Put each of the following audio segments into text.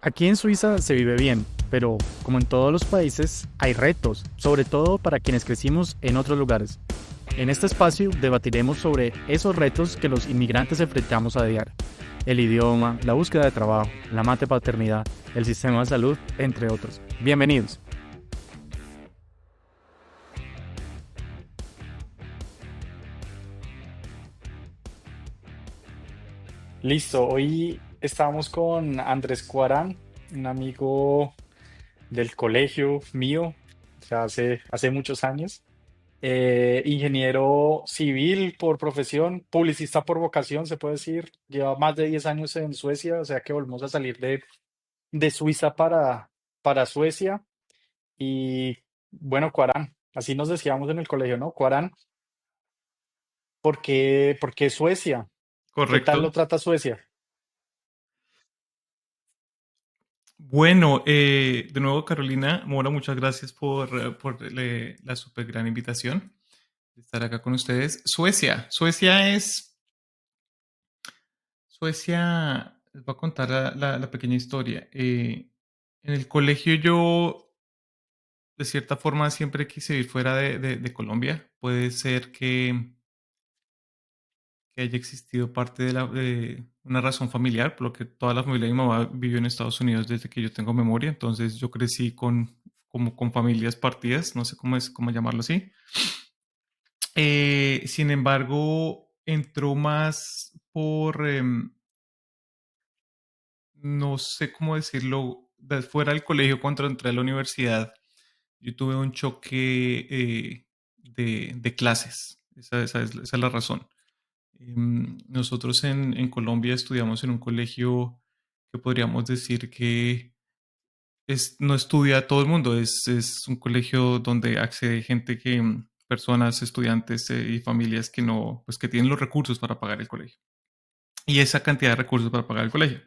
Aquí en Suiza se vive bien, pero como en todos los países, hay retos, sobre todo para quienes crecimos en otros lugares. En este espacio debatiremos sobre esos retos que los inmigrantes enfrentamos a diario. El idioma, la búsqueda de trabajo, la mate paternidad, el sistema de salud, entre otros. Bienvenidos. Listo, hoy estamos con Andrés Cuarán, un amigo del colegio mío, o sea, hace muchos años. Ingeniero civil por profesión, publicista por vocación, se puede decir. Lleva más de 10 años en Suecia, o sea que volvemos a salir de Suiza para Suecia. Y bueno, Cuarán, así nos decíamos en el colegio, ¿no? Cuarán, ¿por qué Suecia? ¿Qué tal lo Correcto. trata Suecia? Bueno, de nuevo, Carolina Mora, muchas gracias por la super gran invitación de estar acá con ustedes. Suecia, les voy a contar la pequeña historia. En el colegio yo, de cierta forma, siempre quise ir fuera de Colombia. Puede ser que haya existido parte de una razón familiar, por lo que toda la familia de mi mamá vivió en Estados Unidos desde que yo tengo memoria, entonces yo crecí como con familias partidas, no sé cómo llamarlo así. Sin embargo, entró más no sé cómo decirlo, de fuera del colegio cuando entré a la universidad, yo tuve un choque de clases, esa es la razón. Nosotros en Colombia estudiamos en un colegio que podríamos decir que no estudia todo el mundo, es un colegio donde accede gente personas, estudiantes y familias que no, pues que tienen los recursos para pagar el colegio. Y esa cantidad de recursos para pagar el colegio.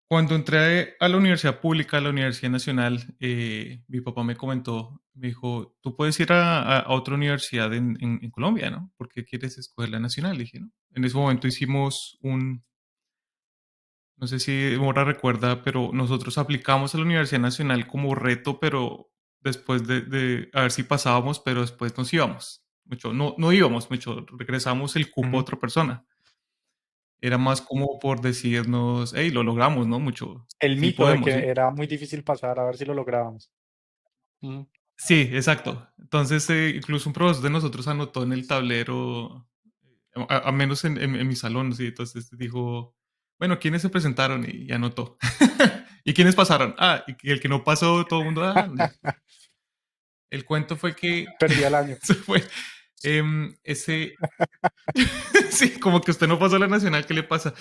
Cuando entré a la universidad pública, a la Universidad Nacional, mi papá me comentó, me dijo, tú puedes ir a otra universidad en Colombia, ¿no? ¿Por qué quieres escoger la Nacional? Le dije, ¿no? En ese momento hicimos no sé si Mora recuerda, pero nosotros aplicamos a la Universidad Nacional como reto, pero después de a ver si pasábamos, pero después nos íbamos. Mucho, no íbamos mucho, regresamos el cupo a Ujú. otra persona. Era más como por decirnos, hey, lo logramos, ¿no? Mucho, El sí mito de podemos, que ¿sí? era muy difícil pasar, a ver si lo lográbamos. Ujú. Sí, exacto. Entonces, incluso un profesor de nosotros anotó en el tablero, a menos en mi salón, sí, entonces dijo, bueno, ¿quiénes se presentaron? Y anotó. ¿Y quiénes pasaron? Ah, y el que no pasó, todo el mundo, ah, ya. El cuento fue que, Perdí el año. se fue, ese, sí, como que usted no pasó a la nacional, ¿qué le pasa?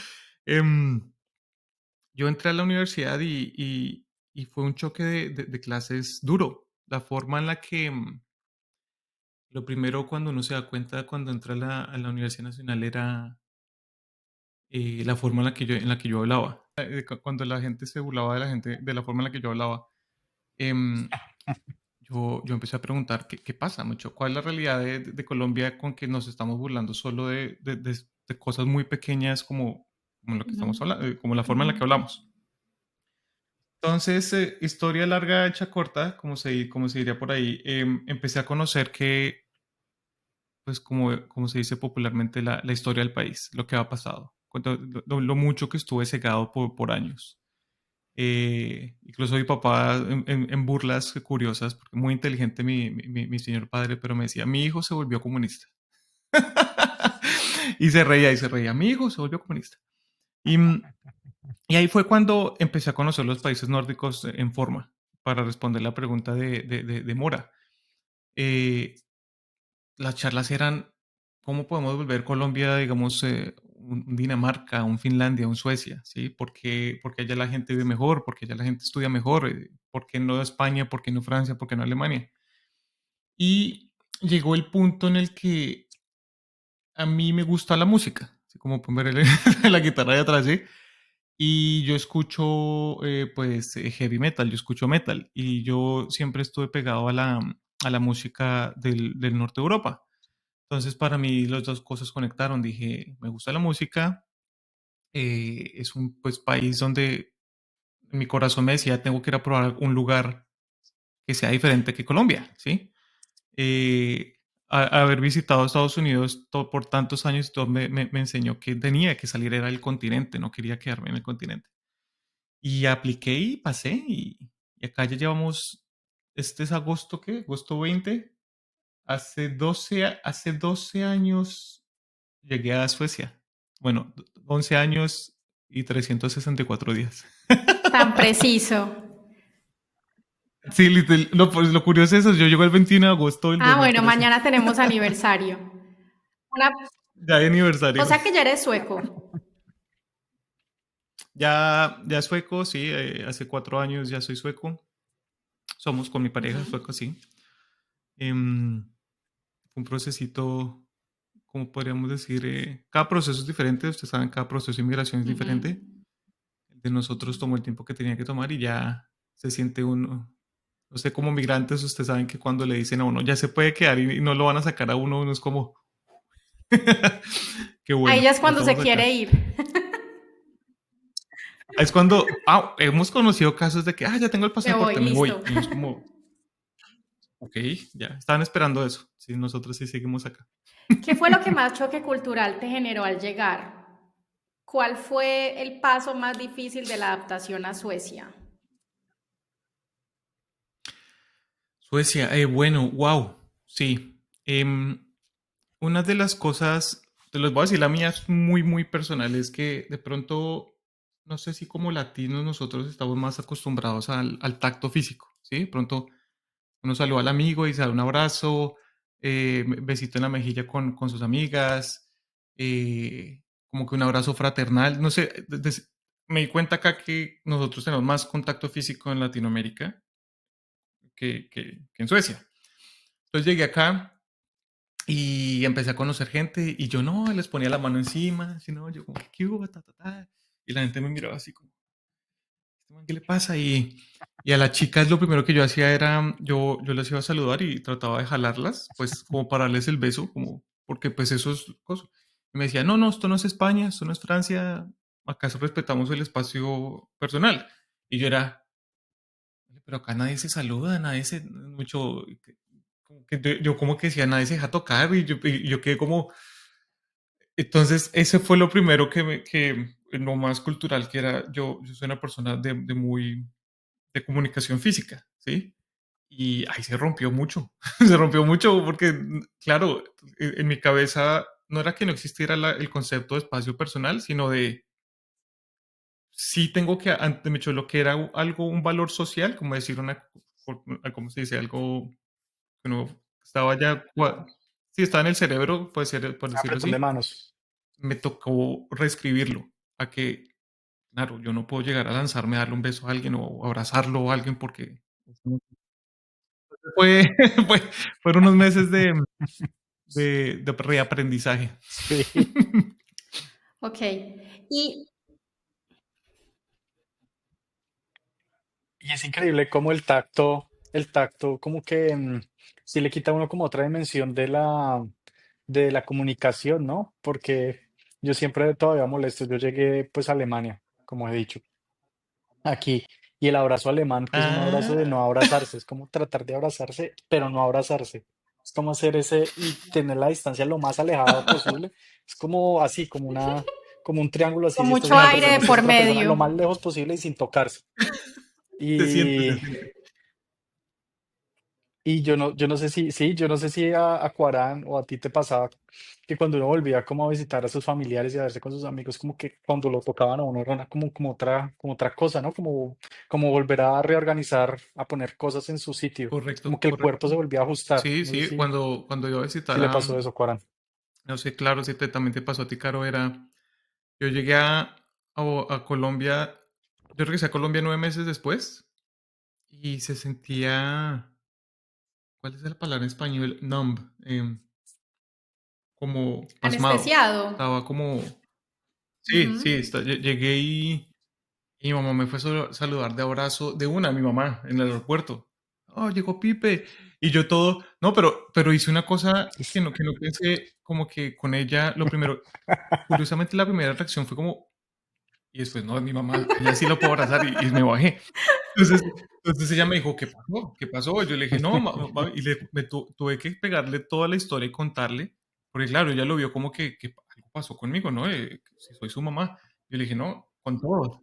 Em, yo entré a la universidad y fue un choque de clases duro. La forma en la que, lo primero cuando uno se da cuenta cuando entra a la Universidad Nacional era la forma en la que yo hablaba. Cuando la gente se burlaba de la gente, de la forma en la que yo hablaba, em, yo empecé a preguntar, ¿qué pasa mucho? ¿Cuál es la realidad de Colombia con que nos estamos burlando solo de cosas muy pequeñas como lo que estamos hablando, como la forma en la que hablamos? Entonces, historia larga, hecha corta, como se diría por ahí, empecé a conocer que pues como se dice popularmente, la historia del país, lo que ha pasado, lo mucho que estuve cegado por años. Incluso mi papá en burlas curiosas, porque muy inteligente mi señor padre, pero me decía, mi hijo se volvió comunista. Y se reía, mi hijo se volvió comunista. Y, y ahí fue cuando empecé a conocer los países nórdicos en forma, para responder la pregunta de Mora. Eh, las charlas eran cómo podemos volver Colombia, digamos, un Dinamarca, un Finlandia, un Suecia, ¿sí? Porque allá la gente vive mejor, porque allá la gente estudia mejor, ¿por qué no España, por qué no Francia, por qué no Alemania? Y llegó el punto en el que a mí me gusta la música, así como pueden ver la guitarra de atrás, ¿sí? Y yo escucho, pues, heavy metal, yo escucho metal, y yo siempre estuve pegado a la música del norte de Europa. Entonces, para mí, las dos cosas conectaron. Dije, me gusta la música, es un pues, país donde mi corazón me decía, tengo que ir a probar un lugar que sea diferente que Colombia, ¿sí? Eh, haber visitado Estados Unidos por tantos años todo me enseñó que tenía que salir, era el continente, no quería quedarme en el continente. Y apliqué y pasé y acá ya llevamos, este es agosto, ¿qué? Agosto 20. Hace 12 años llegué a Suecia. Bueno, 11 años y 364 días. Tan preciso. Sí, pues lo curioso es eso, yo llego el 21 de agosto del Ah, bueno, 2013. mañana tenemos aniversario. Una- Ya de O aniversario. sea que ya eres sueco. Ya sueco, sí, hace 4 años ya soy sueco. Somos con mi pareja sueco, sí. Fue un procesito, como podríamos decir, cada proceso es diferente, ustedes saben, cada proceso de inmigración es diferente. El de nosotros tomó el tiempo que tenía que tomar y ya se siente uno, no sé, como migrantes, ustedes saben que cuando le dicen a uno, ya se puede quedar y no lo van a sacar a uno, uno es como, qué Ahí bueno, ya es ya cuando se estamos quiere acá. ir. Es cuando, hemos conocido casos de que, ya tengo el Me voy, pasaporte, me voy. listo. Y uno es como, ok, ya, estaban esperando eso. Sí, nosotros sí seguimos acá. ¿Qué fue lo que más choque cultural te generó al llegar? ¿Cuál fue el paso más difícil de la adaptación a Suecia? Suecia, bueno, wow, sí. Una de las cosas, te los voy a decir, la mía es muy, muy personal, es que de pronto, no sé si como latinos nosotros estamos más acostumbrados al tacto físico, ¿sí? De pronto uno saluda al amigo y se da un abrazo, besito en la mejilla con sus amigas, como que un abrazo fraternal, no sé, me di cuenta acá que nosotros tenemos más contacto físico en Latinoamérica que en Suecia. Entonces llegué acá y empecé a conocer gente y yo no, les ponía la mano encima, así no, yo como, ¿qué hubo? Ta, ta, ta. Y la gente me miraba así como, "¿Este man qué le pasa?" Y a las chicas lo primero que yo hacía era, yo les iba a saludar y trataba de jalarlas, pues como para darles el beso, como, porque pues eso es cosa. Y me decía, no, no, esto no es España, esto no es Francia, acaso respetamos el espacio personal. Y yo era, pero acá nadie se saluda, nadie se, mucho, como que yo como que decía, nadie se deja tocar y yo quedé como, entonces ese fue lo primero que lo más cultural que era, yo soy una persona de muy, de comunicación física, ¿sí? Y ahí se rompió mucho, se rompió mucho porque, claro, en mi cabeza no era que no existiera el concepto de espacio personal, sino de sí tengo que, ante mucho lo que era algo, un valor social, como decir ¿cómo se dice? Algo que no estaba ya, sí, estaba en el cerebro, puede ser, por decirlo Apretón de así, manos. me tocó reescribirlo a que, claro, yo no puedo llegar a lanzarme a darle un beso a alguien o abrazarlo a alguien porque fue, fue- fueron unos meses de reaprendizaje. Sí. Ok. Y Y es increíble cómo el tacto, como que sí le quita a uno como otra dimensión de la comunicación, ¿no? Porque yo siempre todavía molesto, yo llegué pues a Alemania, como he dicho, aquí, y el abrazo alemán, que es un abrazo de no Ah, abrazarse, es como tratar de abrazarse, pero no abrazarse. Es como hacer ese y tener la distancia lo más alejada posible. Es como así, como un triángulo así, con si estás mucho una claro, aire persona de y si es por otra persona, lo medio. más lejos posible y sin tocarse. se siente, se Y, siente. y yo no sé si, sí, yo no sé si a Cuarán o a ti te pasaba que cuando uno volvía como a visitar a sus familiares y a verse con sus amigos, como que cuando lo tocaban a uno era como otra cosa, ¿no? Como volver a reorganizar, a poner cosas en su sitio, como Correcto, que el cuerpo correcto. se volvía a ajustar. Sí, No sé sí, cuando iba a si visitar le pasó eso, Cuarán. no sé, claro, si también te pasó a ti, Caro, yo llegué a Colombia, yo regresé a Colombia 9 meses después y se sentía, ¿cuál es la palabra en español? Numb, como pasmado. Anestesiado. Estaba como, sí, Ujú. sí, llegué y mi mamá me fue a saludar de abrazo de una, mi mamá, en el aeropuerto. Oh, llegó Pipe. Y yo todo, no, pero hice una cosa que no pensé, como que con ella, lo primero, curiosamente la primera reacción fue como, Y después, no, mi mamá, ella sí lo puedo abrazar y me bajé. Entonces, entonces ella me dijo, ¿qué pasó? ¿Qué pasó? Yo le dije, no, y tuve que pegarle toda la historia y contarle, porque claro, ella lo vio como que algo pasó conmigo, ¿no? Que si soy su mamá. Yo le dije, no, con todo.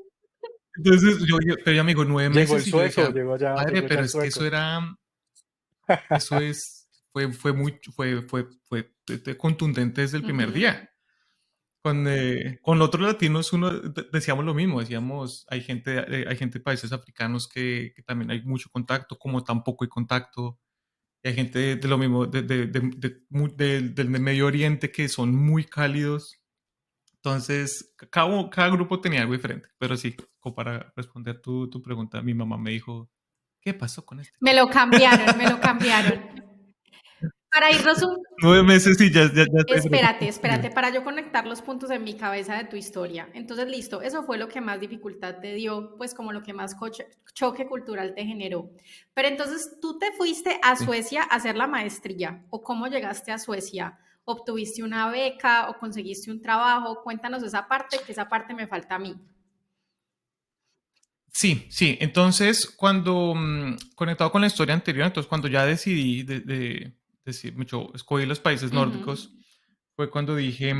Entonces, pero ella me dijo 9 meses y yo decía, padre, llegó ya pero el es que eso sueco. era, eso es, fue contundente desde el primer Ujú. día. Con otros latinos uno decíamos lo mismo, decíamos, hay gente de países africanos que también hay mucho contacto, como tampoco hay contacto, y hay gente de lo mismo, del Medio Oriente que son muy cálidos, entonces cada grupo tenía algo diferente, pero sí, como para responder tu pregunta, mi mamá me dijo, ¿qué pasó con este Me chico? lo cambiaron, me lo cambiaron. Para irnos un 9 meses y ya estoy Espérate, dime. espérate, para yo conectar los puntos en mi cabeza de tu historia. Entonces, listo, eso fue lo que más dificultad te dio, pues como lo que más choque cultural te generó. Pero entonces, ¿tú te fuiste a Sí. Suecia a hacer la maestría? ¿O cómo llegaste a Suecia? ¿Obtuviste una beca o conseguiste un trabajo? Cuéntanos esa parte, que esa parte me falta a mí. Sí, sí. Entonces, cuando conectado con la historia anterior, entonces cuando ya decidí decir, mucho, escogí los países Ujú, nórdicos, fue cuando dije,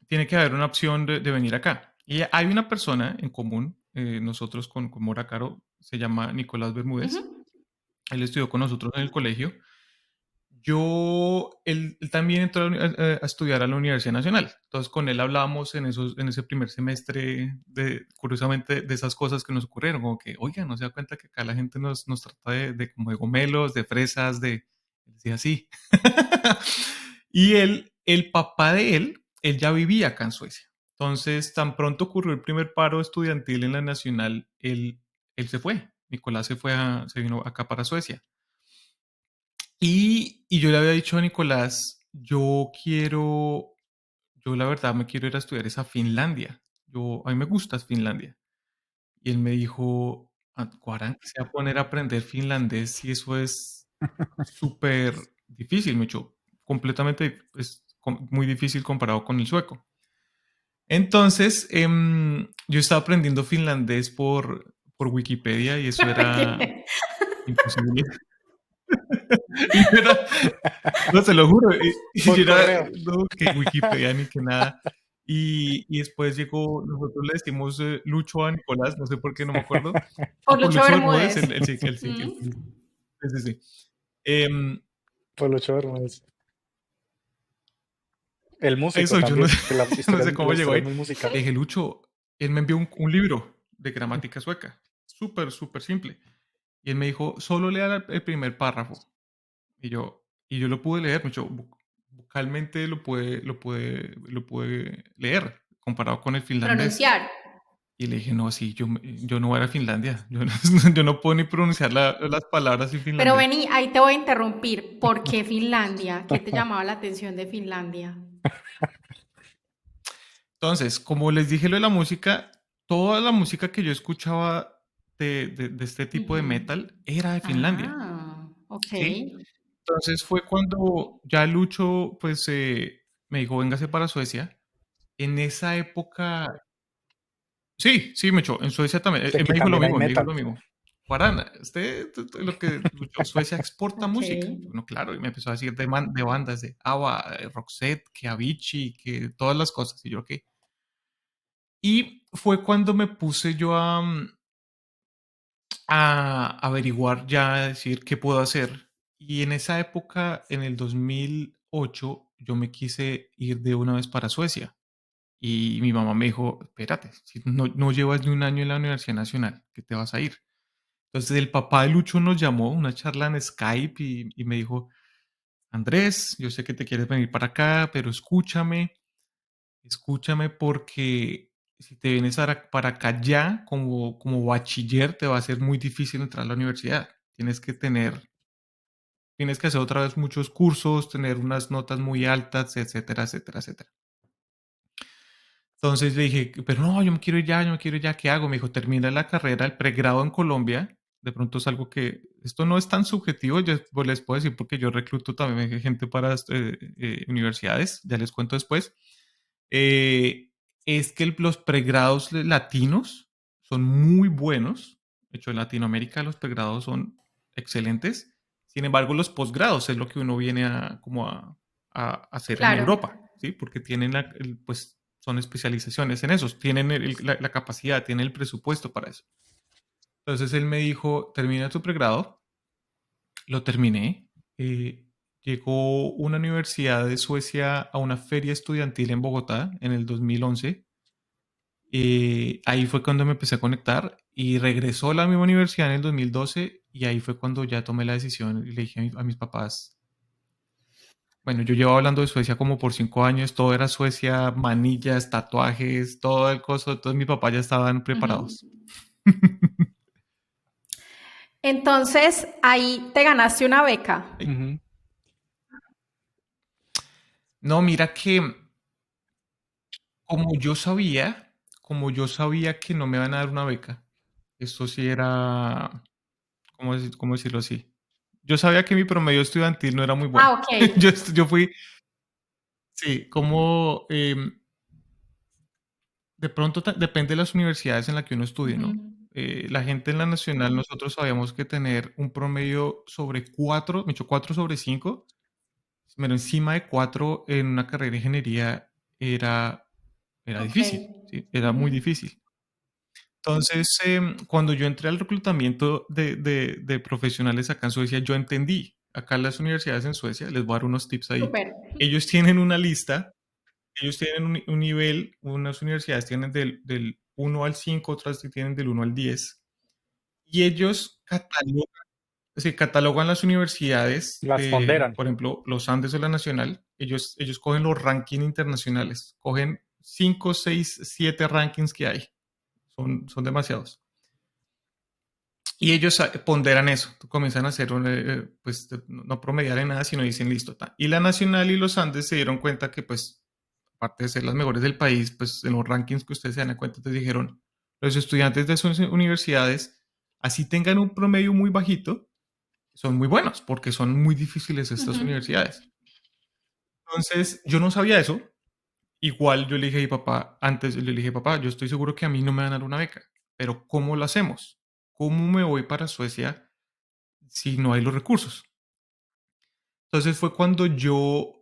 tiene que haber una opción de venir acá. Y hay una persona en común, nosotros con Mora Caro, se llama Nicolás Bermúdez. ujú, Él estudió con nosotros en el colegio. Él también entró a estudiar a la Universidad Nacional. Entonces, con él hablábamos en ese primer semestre, curiosamente, de esas cosas que nos ocurrieron, como que, oiga, no se da cuenta que acá la gente nos trata como de gomelos, de fresas, decía así. Y el papá de él ya vivía acá en Suecia. Entonces, tan pronto ocurrió el primer paro estudiantil en la Nacional, él se fue. Nicolás se vino acá para Suecia. Y yo le había dicho a Nicolás, yo la verdad me quiero ir a estudiar esa Finlandia. A mí me gusta Finlandia. Y él me dijo, Guarán, que se va a poner a aprender finlandés y eso es súper difícil, me echó completamente, muy difícil comparado con el sueco. Entonces, yo estaba aprendiendo finlandés por Wikipedia y eso era imposible. Y yo era, no, se lo juro. Y yo Por era, correo. no, que Wikipedia ni que nada. Y después llegó, nosotros le decimos Lucho a Nicolás, no sé por qué, no me acuerdo. por Por Lucho Lucho Bermúdez, Bermúdez. el Mm. sí, sí, sí. Em, Por Lucho Bermúdez. El músico eso, yo no, también, que yo no sé cómo la llegó historia ahí. es muy musical. Le dije, Lucho, él me envió un libro de gramática sueca, súper, súper simple. Y él me dijo, solo lea el primer párrafo. Y yo lo pude leer, mucho, vocalmente lo pude leer comparado con el finlandés. Pronunciar. Y le dije, no, sí, yo no voy a ir a Finlandia. Yo no, yo no puedo ni pronunciar las palabras en Pero finlandés. vení, ahí te voy a interrumpir. ¿Por qué Finlandia? ¿Qué te llamaba la atención de Finlandia? Entonces, como les dije lo de la música, toda la música que yo escuchaba de este tipo de Ujú. metal era de Finlandia, Ah, ok. ¿sí? Entonces fue cuando ya Lucho, pues, me dijo, véngase para Suecia. En esa época, sí, sí, me echó. En Suecia también. Que Él aquí me dijo lo también hay mismo, me dijo metal. lo mismo. Guarana, lo que Suecia exporta Ok. música. Bueno, claro, y me empezó a decir de bandas de ABBA, Roxette, que Avicii, que todas las cosas. Y yo, ¿qué? Y fue cuando me puse yo a averiguar ya, a decir qué puedo hacer. Y en esa época, en el 2008, yo me quise ir de una vez para Suecia. Y mi mamá me dijo, espérate, si no llevas ni un año en la Universidad Nacional, ¿qué te vas a ir? Entonces el papá de Lucho nos llamó, una charla en Skype y me dijo, Andrés, yo sé que te quieres venir para acá, pero escúchame porque si te vienes para acá ya como bachiller te va a ser muy difícil entrar a la universidad. Tienes que hacer otra vez muchos cursos, tener unas notas muy altas, etcétera, etcétera, etcétera. Entonces le dije, pero no, yo me quiero ir ya, yo me quiero ir ya, ¿qué hago? Me dijo, termina la carrera, el pregrado en Colombia. De pronto es algo que, esto no es tan subjetivo, yo pues, les puedo decir porque yo recluto también gente para universidades, ya les cuento después. Eh, es que los pregrados latinos son muy buenos. De hecho, en Latinoamérica los pregrados son excelentes. Sin embargo, los posgrados es lo que uno viene a hacer en Claro. Europa, ¿sí? Porque tienen, pues, son especializaciones en esos, tienen la capacidad, tienen el presupuesto para eso. Entonces él me dijo, termina tu pregrado, lo terminé. Llegó una universidad de Suecia a una feria estudiantil en Bogotá en el 2011. Ahí fue cuando me empecé a conectar y regresó a la misma universidad en el 2012 y ahí fue cuando ya tomé la decisión y le dije a mis papás, bueno, yo llevaba hablando de Suecia como por 5 años, todo era Suecia, manillas, tatuajes, todo el coso, entonces mis papás ya estaban preparados. Entonces, ahí te ganaste una beca. Ujú. No, mira que como yo sabía que no me iban a dar una beca, esto sí era, cómo decirlo así? Yo sabía que mi promedio estudiantil no era muy bueno. Ah, ok. Yo fui, sí, como de pronto depende de las universidades en las que uno estudie, ¿no? Ujú. La gente en la nacional, nosotros sabíamos que tener un promedio sobre 4, me hecho 4 sobre 5, pero encima de 4 en una carrera de ingeniería era Ok. difícil, ¿sí? Era muy Ujú. difícil. Entonces, cuando yo entré al reclutamiento de profesionales acá en Suecia, yo entendí, acá en las universidades en Suecia, les voy a dar unos tips ahí, Súper. ellos tienen una lista, ellos tienen un nivel, unas universidades tienen del 1 al 5, otras sí tienen del 1 al 10, y ellos catalogan las universidades Las de, ponderan. por ejemplo, los Andes o la Nacional, ellos cogen los rankings internacionales, cogen 5, 6, 7 rankings que hay, son demasiados. Y ellos ponderan eso, comienzan a hacer, pues no promediar en nada, sino dicen listo. Y la Nacional y los Andes se dieron cuenta que, pues, aparte de ser las mejores del país, pues en los rankings que ustedes se dan cuenta, te dijeron, los estudiantes de sus universidades, así tengan un promedio muy bajito, son muy buenos, porque son muy difíciles estas Ujú. universidades. Entonces, yo no sabía eso. Igual yo le dije a mi papá, antes le dije, papá, yo estoy seguro que a mí no me van a dar una beca, pero ¿cómo lo hacemos? ¿Cómo me voy para Suecia si no hay los recursos? Entonces fue cuando yo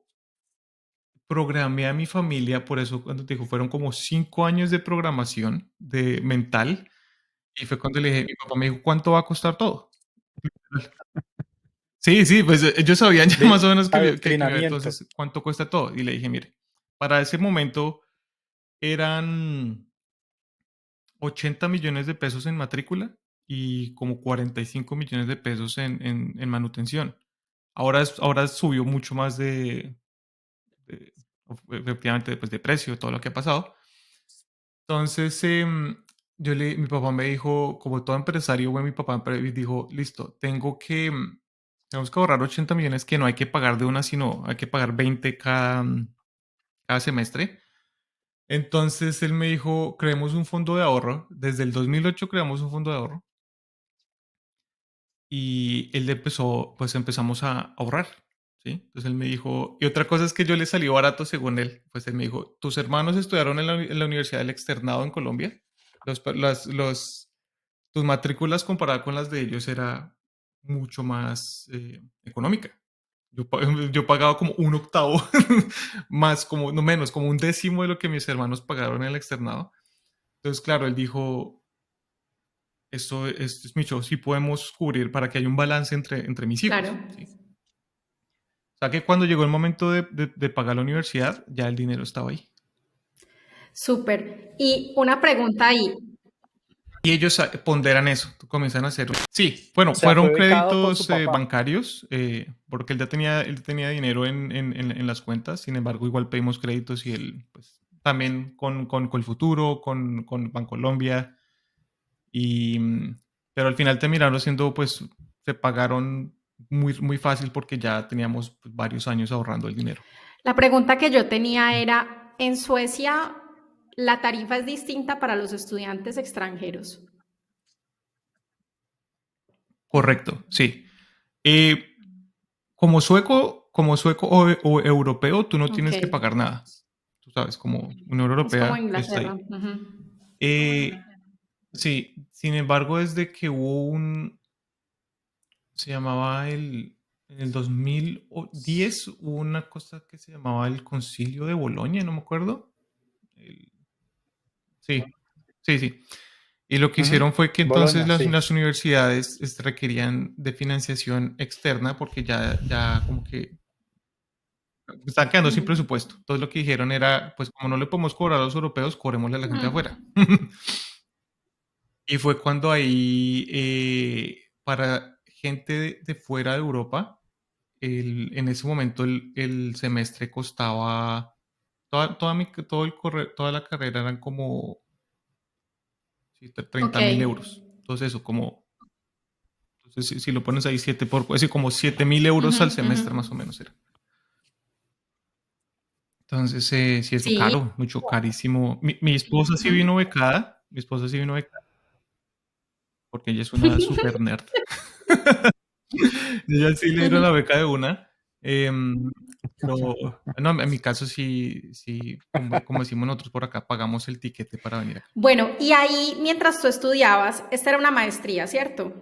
programé a mi familia, por eso cuando te digo, fueron como 5 años de programación de mental, y fue cuando le dije, mi papá me dijo, ¿cuánto va a costar todo? Sí, sí, pues ellos sabían ya De más o menos que me iba, adoctrinamiento. entonces, ¿cuánto cuesta todo? Y le dije, mire, para ese momento eran 80 millones de pesos en matrícula y como 45 millones de pesos en manutención. Ahora subió mucho más de- efectivamente, pues, de precio, todo lo que ha pasado. Entonces, mi papá me dijo, como todo empresario, mi papá dijo, listo, tenemos que ahorrar 80 millones que no hay que pagar de una, sino hay que pagar 20 cada semestre. Entonces él me dijo, creemos un fondo de ahorro. Desde el 2008 creamos un fondo de ahorro y él empezó, pues empezamos a ahorrar, ¿sí? Entonces él me dijo, y otra cosa es que yo le salió barato según él, pues él me dijo, tus hermanos estudiaron en la Universidad del Externado en Colombia, tus matrículas comparadas con las de ellos era mucho más económica. Yo pagaba como un octavo más, como, no menos, como un décimo de lo que mis hermanos pagaron en el externado. Entonces, claro, él dijo, esto es mucho, sí podemos cubrir para que haya un balance entre mis Claro. hijos, ¿sí? O sea que cuando llegó el momento de pagar la universidad, ya el dinero estaba ahí. Súper. Y una pregunta ahí. Y ellos ponderan eso, comienzan a hacer. Sí, O bueno, sea, fueron fue becado por su créditos papá. bancarios, porque él tenía dinero en las cuentas, sin embargo, igual pedimos créditos y él, pues, también con el futuro, con Bancolombia, y, pero al final terminaron siendo, pues, se pagaron muy, muy fácil porque ya teníamos, pues, varios años ahorrando el dinero. La pregunta que yo tenía era, ¿en Suecia la tarifa es distinta para los estudiantes extranjeros? Correcto, sí. Eh, como sueco o europeo, tú no Ok. tienes que pagar nada. tú sabes, como Unión Es como Europea está Inglaterra. ahí. Ujú. Eh, sí, sin embargo, desde que hubo se llamaba en el 2010 hubo una cosa que se llamaba el Concilio de Bolonia, no me acuerdo. El- sí, sí, sí. Y lo que Ujú. hicieron fue que entonces Boloña, sí. las universidades requerían de financiación externa porque ya como que estaban quedando sin Ujú. presupuesto. Entonces lo que dijeron era, pues como no le podemos cobrar a los europeos, cobrémosle a la gente de Mm. afuera. Y fue cuando ahí, para gente de fuera de Europa, en ese momento el semestre costaba, toda la carrera eran como sí, Ok. 30.000 euros. Entonces eso, como, entonces si lo pones ahí 7 por, es decir, como 7.000 euros Ujú, al ujú. semestre más o menos era. Entonces sí es Sí. caro, mucho carísimo. Mi esposa sí Ujú. vino becada, mi esposa sí vino becada porque ella es una super nerd. Ella sí le dieron la beca de una. em, pero no, en mi caso sí, sí, como decimos nosotros por acá, pagamos el tiquete para venir acá. Bueno, y ahí mientras tú estudiabas, esta era una maestría, ¿cierto?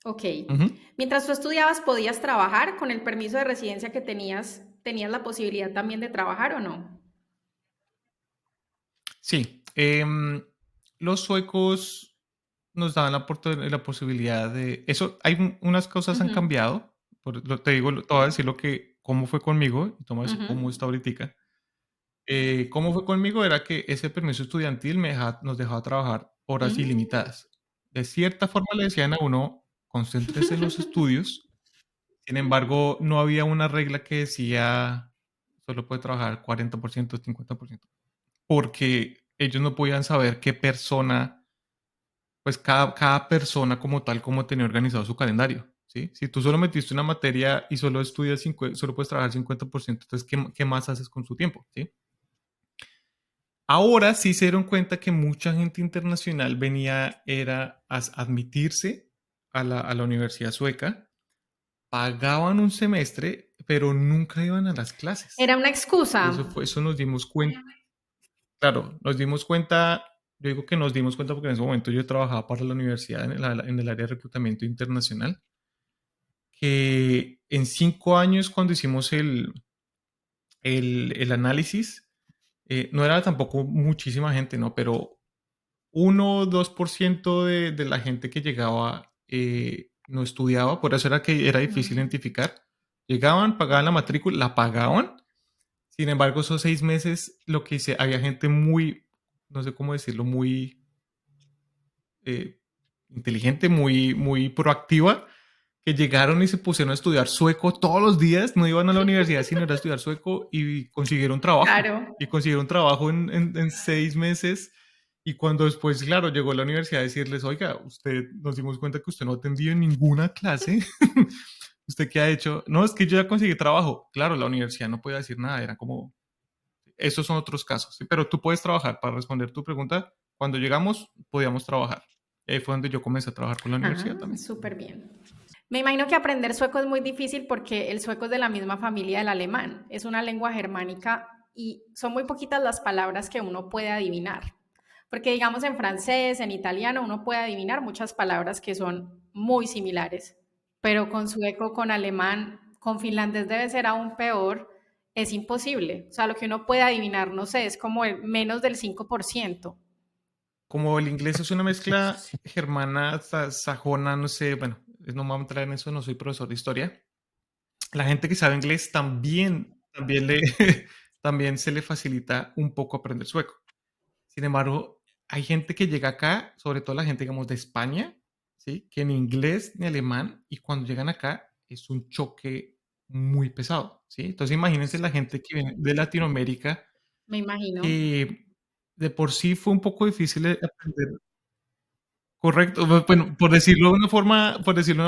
Ok. Ujú. Mientras tú estudiabas, ¿podías trabajar con el permiso de residencia que tenías? ¿Tenías la posibilidad también de trabajar o no? Sí, los suecos nos daban la posibilidad de eso. Unas cosas han Ujú, cambiado. Te digo, te voy a decir cómo fue conmigo y te voy a decir ujú, cómo está ahorita. Cómo fue conmigo era que ese permiso estudiantil nos dejaba trabajar horas mm. ilimitadas. De cierta forma le decían a uno, concéntrese en los estudios. Sin embargo, no había una regla que decía solo puede trabajar 40%, 50%, porque ellos no podían saber qué persona, pues cada persona como tal, como tenía organizado su calendario. ¿Sí? Si tú solo metiste una materia y solo estudias solo puedes trabajar 50%, entonces ¿qué más haces con su tiempo? ¿Sí? Ahora sí se dieron cuenta que mucha gente internacional era a admitirse a la universidad sueca, pagaban un semestre, pero nunca iban a las clases. Era una Y excusa. eso nos dimos cuenta. Claro, nos dimos cuenta, yo digo que nos dimos cuenta porque en ese momento yo trabajaba para la universidad en el área de reclutamiento internacional, que en 5 años cuando hicimos el análisis, no era tampoco muchísima gente, ¿no? Pero 1 o 2% de la gente que llegaba no estudiaba, por eso era que era difícil Mm. identificar. Llegaban, pagaban la matrícula, la pagaban. Sin embargo, esos 6 meses, lo que hice, había gente muy, no sé cómo decirlo, muy eh, inteligente, muy proactiva, que llegaron y se pusieron a estudiar sueco todos los días, no iban a la universidad sino era a estudiar sueco y consiguieron trabajo. Claro, Y consiguieron trabajo en 6 meses. Y cuando después, claro, llegó a la universidad a decirles, oiga, nos dimos cuenta que usted no ha atendido en ninguna clase. ¿Usted qué ha hecho? No, es que yo ya conseguí trabajo. Claro, la universidad no podía decir nada, era como, esos son otros casos, ¿sí? Pero tú puedes trabajar. Para responder tu pregunta, cuando llegamos, podíamos trabajar. Y ahí fue donde yo comencé a trabajar con la universidad ah, también. súper bien. Me imagino que aprender sueco es muy difícil porque el sueco es de la misma familia del alemán. Es una lengua germánica y son muy poquitas las palabras que uno puede adivinar. Porque digamos en francés, en italiano, uno puede adivinar muchas palabras que son muy similares. Pero con sueco, con alemán, con finlandés debe ser aún peor. Es imposible. O sea, lo que uno puede adivinar, no sé, es como el menos del 5%. Como el inglés es una mezcla germana, sajona, no sé, bueno, no me voy a entrar en eso, no soy profesor de historia. La gente que sabe inglés también se le facilita un poco aprender sueco. Sin embargo, hay gente que llega acá, sobre todo la gente, digamos, de España, ¿sí? Que ni inglés ni alemán, y cuando llegan acá es un choque muy pesado, ¿sí? Entonces imagínense la gente que viene de Latinoamérica, Me imagino. que de por sí fue un poco difícil de aprender. Correcto, bueno, por decirlo de una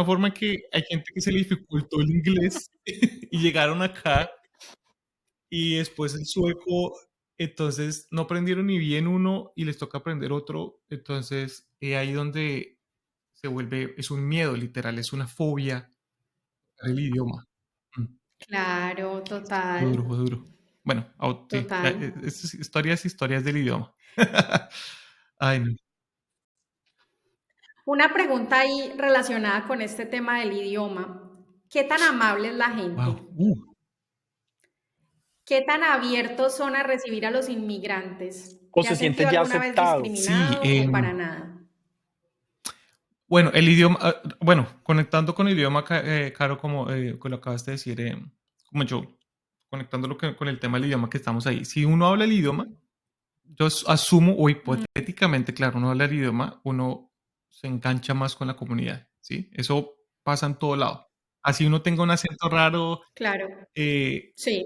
forma que hay gente que se le dificultó el inglés y llegaron acá y después el sueco, entonces no aprendieron ni bien uno y les toca aprender otro, entonces ahí donde es un miedo literal, es una fobia el idioma. Mm, Claro, Fue total. duro, fue duro. bueno, sí, Total. historias del idioma. Ay, no. Una pregunta ahí relacionada con este tema del idioma. ¿Qué tan amable es la gente? Wow. ¿Qué tan abiertos son a recibir a los inmigrantes? O ¿Te se has siente sentido ya alguna vez aceptado. Sí, discriminado o para nada? bueno, el idioma, bueno, conectando con el idioma, Caro, como lo acabaste de decir, como yo, conectándolo con el tema del idioma que estamos ahí. Si uno habla el idioma, yo asumo, o Mm, hipotéticamente, claro, uno habla el idioma, uno se engancha más con la comunidad, ¿sí? Eso pasa en todo lado. Así uno tenga un acento raro, claro, eh, sí,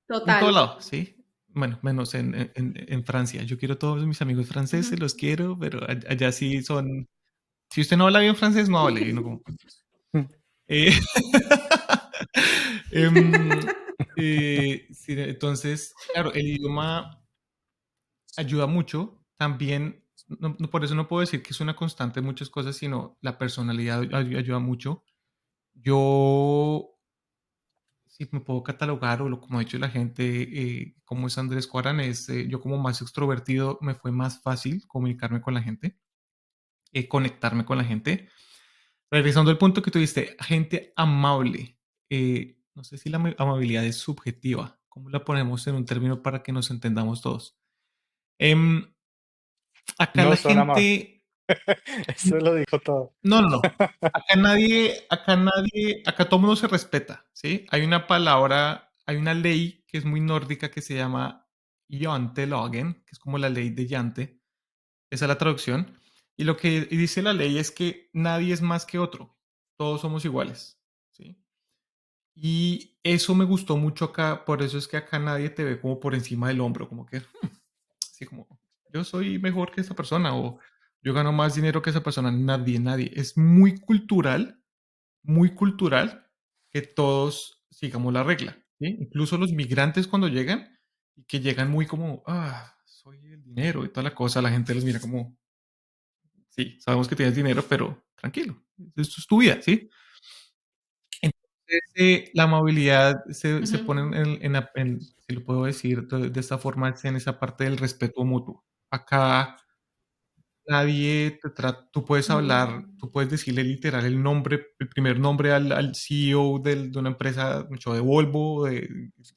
en todo total. lado, ¿sí? Bueno, menos en Francia. Yo quiero a todos mis amigos franceses, Ujú. los quiero, pero allá sí son... Si usted no habla bien francés, no hable. Y uno como, Mm. eh, em, sí, entonces, claro, el idioma ayuda mucho. También, por eso no puedo decir que es una constante en muchas cosas, sino la personalidad ayuda mucho. Yo, si me puedo catalogar, o como ha dicho la gente, como es Andrés Cuarán, yo como más extrovertido, me fue más fácil comunicarme con la gente, conectarme con la gente. Regresando al punto que tuviste, gente amable. No sé si la amabilidad es subjetiva. ¿Cómo la ponemos en un término para que nos entendamos todos? Em, acá No la son amables. gente... Eso lo dijo todo. No, no, no. Acá todo mundo se respeta, ¿sí? Hay una palabra, hay una ley que es muy nórdica que se llama Janteloven, que es como la ley de Jante. Esa es la traducción. Y lo que dice la ley es que nadie es más que otro. Todos somos iguales, ¿sí? Y eso me gustó mucho acá, por eso es que acá nadie te ve como por encima del hombro, como que, así como, yo soy mejor que esa persona o yo gano más dinero que esa persona. Nadie, nadie. Es muy cultural que todos sigamos la regla, ¿sí? Incluso los migrantes cuando llegan, y que llegan muy como, soy el dinero y toda la cosa, la gente los mira como, sí, sabemos que tienes dinero, pero tranquilo, esto es tu vida, ¿sí? Entonces, la amabilidad se Ujú. pone si lo puedo decir de esta forma, es en esa parte del respeto mutuo. Acá nadie tú puedes hablar, Ujú. tú puedes decirle literal el nombre, el primer nombre al CEO de una empresa, mucho de Volvo,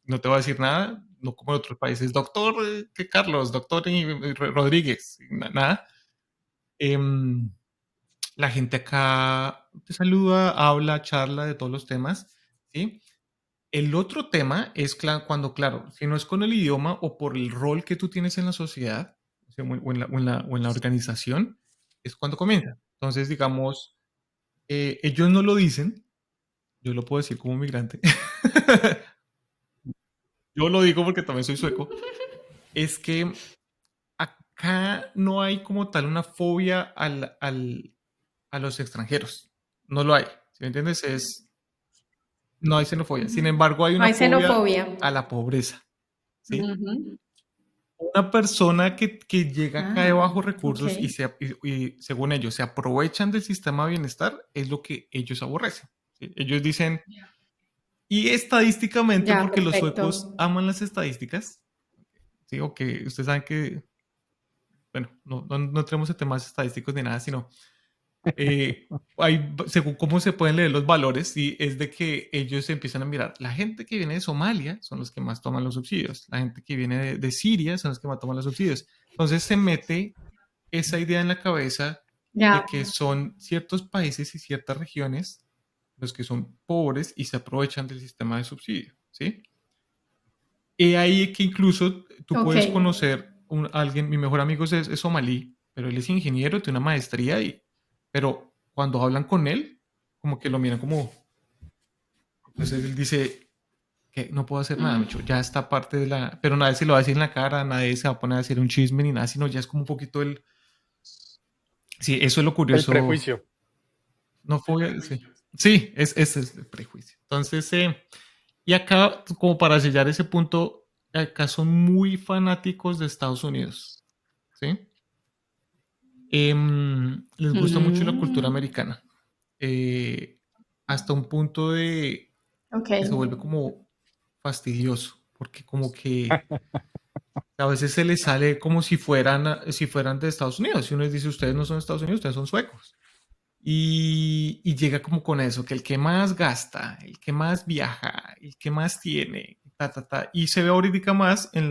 no te va a decir nada, no como en otros países, doctor que Carlos, doctor Rodríguez, nada. Em, la gente acá te saluda, habla, charla de todos los temas, ¿sí? El otro tema es cuando, claro, si no es con el idioma o por el rol que tú tienes en la sociedad, o sea, o en la organización, es cuando comienza. Entonces, digamos, ellos no lo dicen, yo lo puedo decir como migrante, yo lo digo porque también soy sueco, es que acá no hay como tal una fobia a los extranjeros, no lo hay, ¿sí me entiendes? No hay xenofobia, sin Ujú. embargo hay No una hay fobia xenofobia. a la pobreza, ¿sí? Ujú. Una persona que llega acá de Ah, bajos ok. recursos y según ellos se aprovechan del sistema de bienestar es lo que ellos aborrecen, ¿sí? Ellos dicen, y estadísticamente, Ya, porque los perfecto. suecos aman las estadísticas, ¿sí? O que ustedes saben que, bueno, no tenemos temas estadísticos ni nada, sino según cómo se pueden leer los valores, y es de que ellos empiezan a mirar, la gente que viene de Somalia son los que más toman los subsidios, la gente que viene de Siria son los que más toman los subsidios. Entonces se mete esa idea en la cabeza Ya. de que son ciertos países y ciertas regiones los que son pobres y se aprovechan del sistema de subsidio, ¿sí? Y ahí que incluso tú Ok. puedes conocer a alguien, mi mejor amigo es somalí, pero él es ingeniero, tiene una maestría, pero cuando hablan con él, como que lo miran como, entonces él dice que no puedo hacer nada, Micho, ya está parte de pero nadie se lo va a decir en la cara, nadie se va a poner a hacer un chisme ni nada, sino ya es como un poquito sí, eso es lo El curioso, prejuicio. no fue, sí, sí, ese es el prejuicio. Entonces, y acá, como para sellar ese punto, acá son muy fanáticos de Estados Unidos, ¿sí? Les gusta mucho la cultura Mm, americana, hasta un punto de ok. que se vuelve como fastidioso. porque como que a veces se les sale como si fueran de Estados Unidos. Y uno les dice, ustedes no son de Estados Unidos, ustedes son suecos. Y llega como con eso, que el que más gasta, el que más viaja, el que más tiene, ta, ta, ta. Y se ve ahorita más en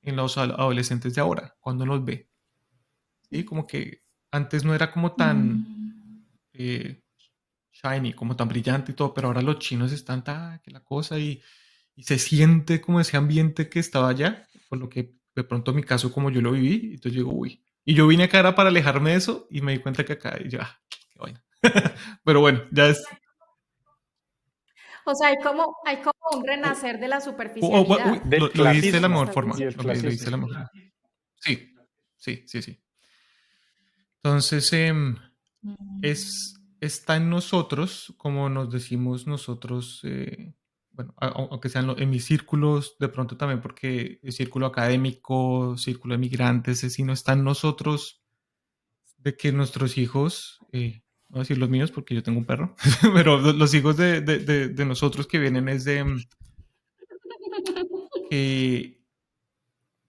los adolescentes de ahora, cuando los ve. ¿Sí? Como que antes no era como tan Mm. eh, shiny, como tan brillante y todo, pero ahora los chinos están, que la cosa, y se siente como ese ambiente que estaba allá, por lo que de pronto en mi caso, como yo lo viví, entonces yo digo, uy. Y yo vine acá era para alejarme de eso y me di cuenta que acá, y yo, qué vaina. Pero bueno, ya es. O sea, hay como un o- renacer de la uy, superficialidad, del lo dijiste de la me clasismo mejor estás forma. y del Lo dijiste clasismo. de la mejor forma. Sí, sí, sí, sí. Entonces, diciendo. está en nosotros, como nos decimos nosotros, bueno, aunque sean en mis círculos, de pronto también porque el círculo académico, círculo de migrantes, si no está en nosotros, de que nuestros hijos, no voy a decir los míos porque yo tengo un perro, pero los hijos de nosotros que vienen es de que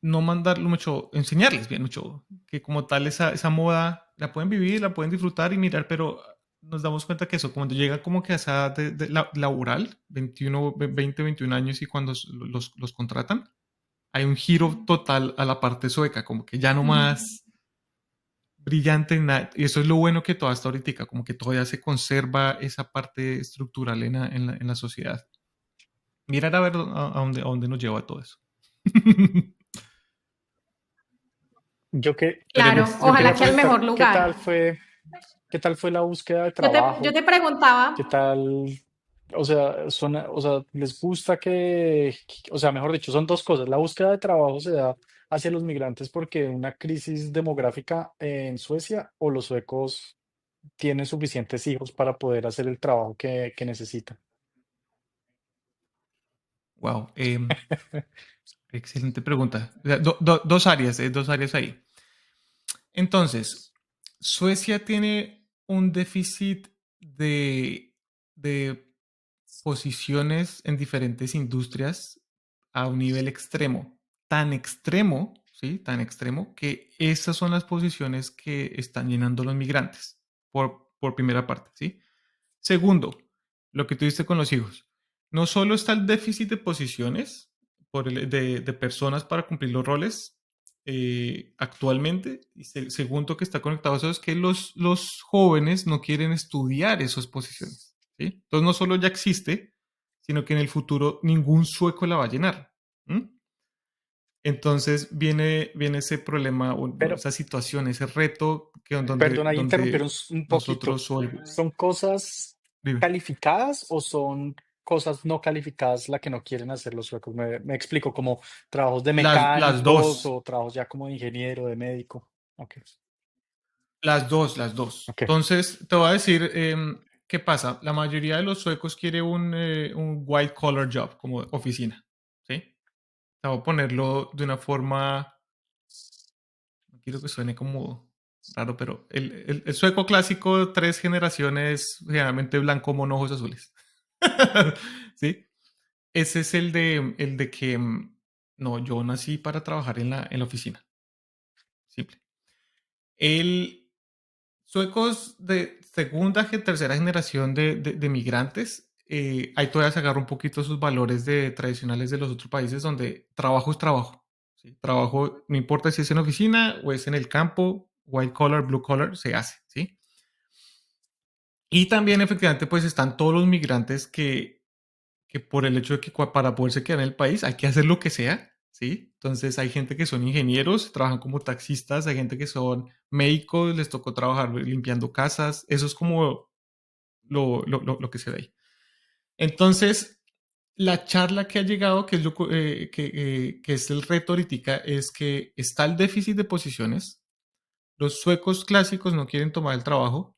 no mandarlo mucho, enseñarles bien mucho, que como tal esa moda la pueden vivir, la pueden disfrutar y mirar, pero nos damos cuenta que eso, cuando llega como que a esa edad laboral, 21, 20, 21 años y cuando los contratan, hay un giro total a la parte sueca, como que ya no Mm. más brillante, y eso es lo bueno que toda esta ahorita, como que todavía se conserva esa parte estructural en la sociedad. Mirar a ver a dónde nos lleva todo eso. Claro, Esperemos, Yo ojalá quería que al esperemos. preguntar, mejor lugar. qué tal fue la búsqueda de Yo trabajo? te ¿Qué preguntaba, tal? O sea, les gusta o sea, mejor dicho, son dos cosas. La búsqueda de trabajo se da hacia los migrantes porque una crisis demográfica en Suecia o los suecos tienen suficientes hijos para poder hacer el trabajo que necesitan. Wow, excelente pregunta. O sea, dos áreas ahí. Entonces, Suecia tiene un déficit de posiciones en diferentes industrias a un nivel extremo, ¿sí? Tan extremo que esas son las posiciones que están llenando los migrantes, por primera parte, ¿sí? Segundo, lo que tuviste con los hijos. No solo está el déficit de posiciones de personas para cumplir los roles actualmente, y segundo que está conectado a eso es que los jóvenes no quieren estudiar esas posiciones. ¿Sí? Entonces no solo ya existe, sino que en el futuro ningún sueco la va a llenar. ¿Mm? Entonces viene ese problema, o no, Pero, esa situación, ese reto que donde, perdona, ahí interrumpir donde un poquito. nosotros. ¿Son cosas Dime. calificadas o son cosas no calificadas la que no quieren hacer los suecos? Me explico, como trabajos de Las mecánicos dos, o trabajos ya como de ingeniero, de médico. Ok, las dos, las dos. ok. Entonces, te voy a decir qué pasa. La mayoría de los suecos quiere un white collar job, como oficina. ¿Sí? Te voy a ponerlo de una forma, no quiero que suene como raro, pero el sueco clásico, tres generaciones, generalmente blanco, mono, ojos azules. ¿Sí? Ese es el de que, no, yo nací para trabajar en la oficina. Simple. El, Suecos de segunda, tercera generación de migrantes, ahí todavía se agarra un poquito sus valores tradicionales de los otros países donde trabajo es trabajo. ¿Sí? Trabajo, no importa si es en oficina o es en el campo, white collar, blue collar, se hace. ¿Sí? Y también efectivamente pues están todos los migrantes que por el hecho de que para poderse quedar en el país hay que hacer lo que sea, ¿sí? Entonces hay gente que son ingenieros, trabajan como taxistas, hay gente que son médicos, les tocó trabajar limpiando casas, eso es como lo que se ve ahí. Entonces, la charla que ha llegado, que es, que es el reto ahorita, es que está el déficit de posiciones, los suecos clásicos no quieren tomar el trabajo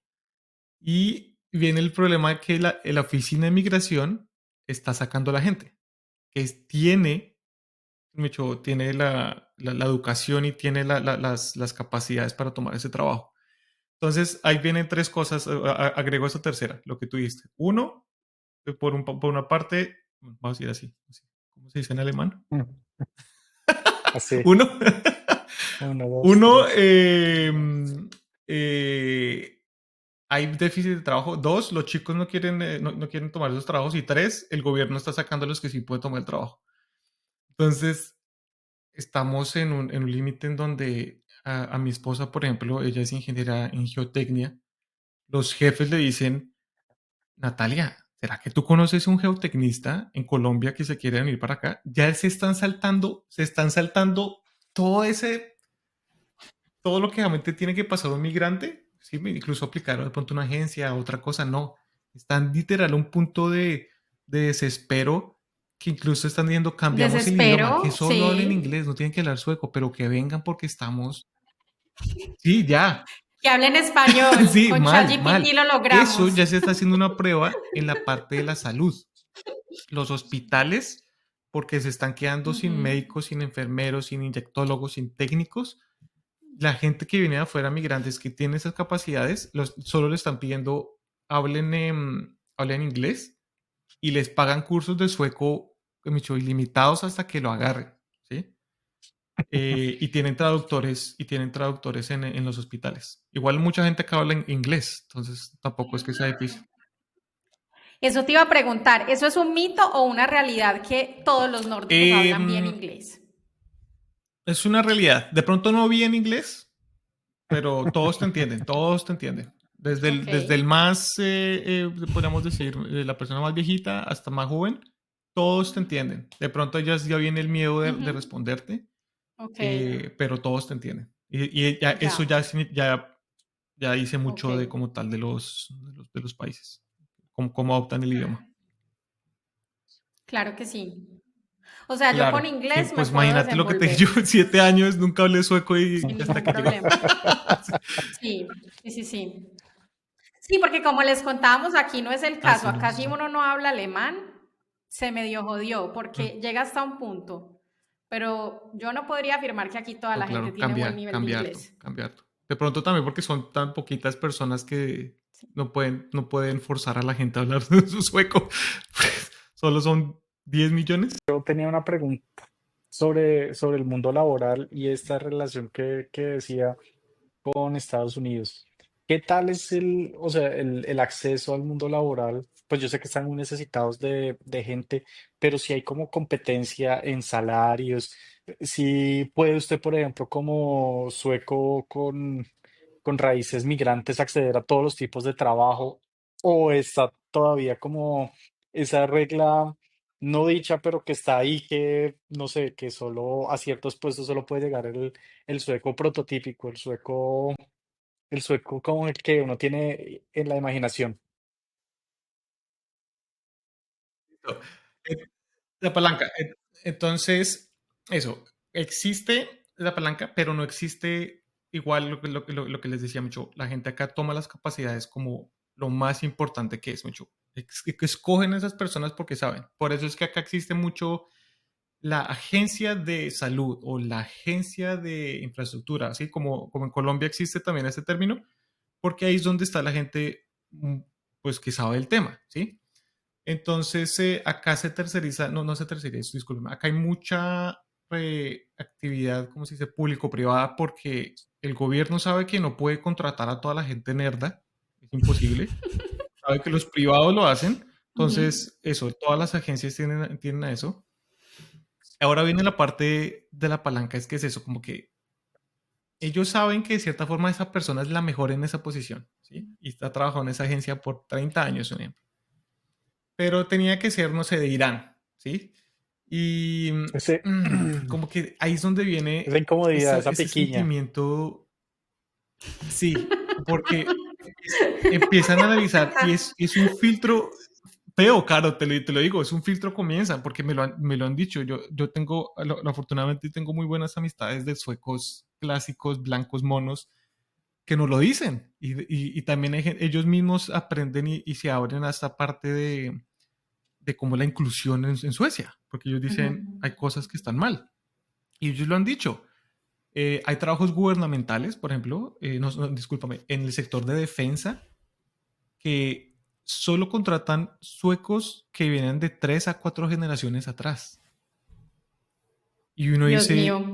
y viene el problema de que la oficina de migración está sacando a la gente que tiene la educación y tiene las capacidades para tomar ese trabajo. Entonces, ahí vienen tres cosas, agrego esa tercera, lo que tú dijiste. Uno, por una parte, vamos a decir así, ¿cómo se dice en alemán? Mm, así, Uno, uno, dos, uno, tres. hay déficit de trabajo. Dos, los chicos no quieren, no quieren tomar esos trabajos. Y tres, el gobierno está sacando a los que sí pueden tomar el trabajo. Entonces, estamos en un límite en donde a mi esposa, por ejemplo, ella es ingeniera en geotecnia. Los jefes le dicen, Natalia, ¿será que tú conoces un geotecnista en Colombia que se quiere venir para acá? Ya se están saltando todo ese, todo lo que realmente tiene que pasar un migrante, ¿sí? Incluso aplicar de pronto una agencia, otra cosa, no. Están literal a un punto de desespero que incluso están diciendo, cambiamos el idioma, que Desespero, solo hablen sí. inglés, no tienen que hablar sueco, pero que vengan porque estamos, sí, ya, Que hablen español. sí, Con mal, ChatGPT mal. lo Eso logramos. ya se está haciendo una prueba en la parte de la salud. Los hospitales, porque se están quedando sin Ujú. médicos, sin enfermeros, sin inyectólogos, sin técnicos. La gente que viene de afuera, migrantes que tienen esas capacidades, solo le están pidiendo hablen inglés y les pagan cursos de sueco ilimitados hasta que lo agarren, ¿sí? Y tienen traductores en los hospitales. Igual mucha gente acá habla en inglés, entonces tampoco es que sea difícil. Eso te iba a preguntar, ¿eso es un mito o una realidad que todos los nórdicos hablan bien Em, inglés? es una realidad. De pronto no vi en inglés, pero todos te entienden, todos te entienden. Ok. Desde el más, podríamos decir, la persona más viejita hasta más joven, todos te entienden. De pronto ya viene el miedo de Ujú. responderte, Ok, pero todos te entienden. Y ya, eso ya, ya dice ok. mucho de como tal de los países, cómo adoptan el idioma. Claro que sí. O sea, yo con Claro, sí, inglés me pues puedo imagínate lo que te dije yo, desenvolver 7 años, nunca hablé sueco sin y hasta ningún que llegó. problema. Sí, sí, sí, sí. Sí, porque como les contábamos, aquí no es el caso. Así mismo, Acá si sí. uno no habla alemán, se medio jodió, Mm. porque llega hasta un punto. Pero yo no podría afirmar que aquí toda No, la gente claro, tiene buen cambia, nivel de cambia harto, inglés. cambia harto. De pronto también porque son tan poquitas personas que Sí. no pueden forzar a la gente a hablar su sueco. Pues, solo son 10 millones. Yo tenía una pregunta sobre el mundo laboral y esta relación que decía con Estados Unidos. ¿Qué tal es o sea, el acceso al mundo laboral? Pues yo sé que están muy necesitados de gente, pero si hay como competencia en salarios, si puede usted, por ejemplo, como sueco con raíces migrantes, acceder a todos los tipos de trabajo, o está todavía como esa regla no dicha, pero que está ahí, que no sé, que solo a ciertos puestos solo puede llegar el sueco prototípico, el sueco como el que uno tiene en la imaginación. Eh, La palanca. Entonces, eso, existe la palanca, pero no existe igual lo que les decía mucho. La gente acá toma las capacidades como lo más importante que es mucho. Que escogen esas personas porque saben. Por eso es que acá existe mucho la agencia de salud o la agencia de infraestructura, así como en Colombia existe también ese término, porque ahí es donde está la gente pues que sabe el tema, ¿sí? Entonces, acá se terceriza, no se terceriza, disculpen, acá hay mucha actividad, como se dice, público-privada, porque el gobierno sabe que no puede contratar a toda la gente nerda, es imposible, sabe que los privados lo hacen, Ujú. entonces eso, todas las agencias tienen a eso. Ahora viene la parte de la palanca, es que es eso, como que ellos saben que de cierta forma esa persona es la mejor en esa posición, ¿sí? Y está trabajando en esa agencia por 30 años, un ejemplo. Pero tenía que ser, no sé, de Irán, ¿sí? Y Ese, como que ahí es donde esa viene incomodidad, esa ese piquiña. sentimiento, sí, porque empiezan a analizar y es un filtro feo, Caro, te lo digo, es un filtro comienza, porque me lo han dicho, yo tengo, afortunadamente tengo muy buenas amistades de suecos clásicos, blancos, monos, que nos lo dicen, y también ellos mismos aprenden y se abren a esta parte de cómo la inclusión en Suecia, porque ellos Ujú. dicen, hay cosas que están mal, y ellos lo han dicho. Hay trabajos gubernamentales, por ejemplo, discúlpame, en el sector de defensa, que solo contratan suecos que vienen de 3 a 4 generaciones atrás. Y uno Dios dice, mío.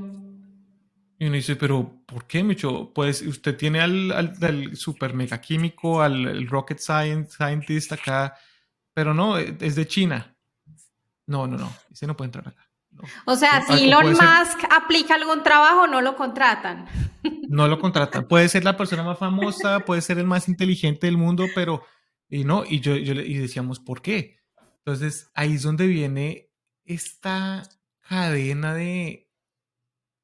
pero ¿por qué, Micho? Pues usted tiene al super mega químico, al rocket scientist acá, pero no, es de China. No, no, no, ese no puede entrar acá. No, O sea, ¿sí? si O Elon puede ser, Musk aplica algún trabajo, no lo contratan. no lo contratan. Puede ser la persona más famosa, puede ser el más inteligente del mundo, pero, y no, y decíamos, ¿por qué? Entonces, ahí es donde viene esta cadena de,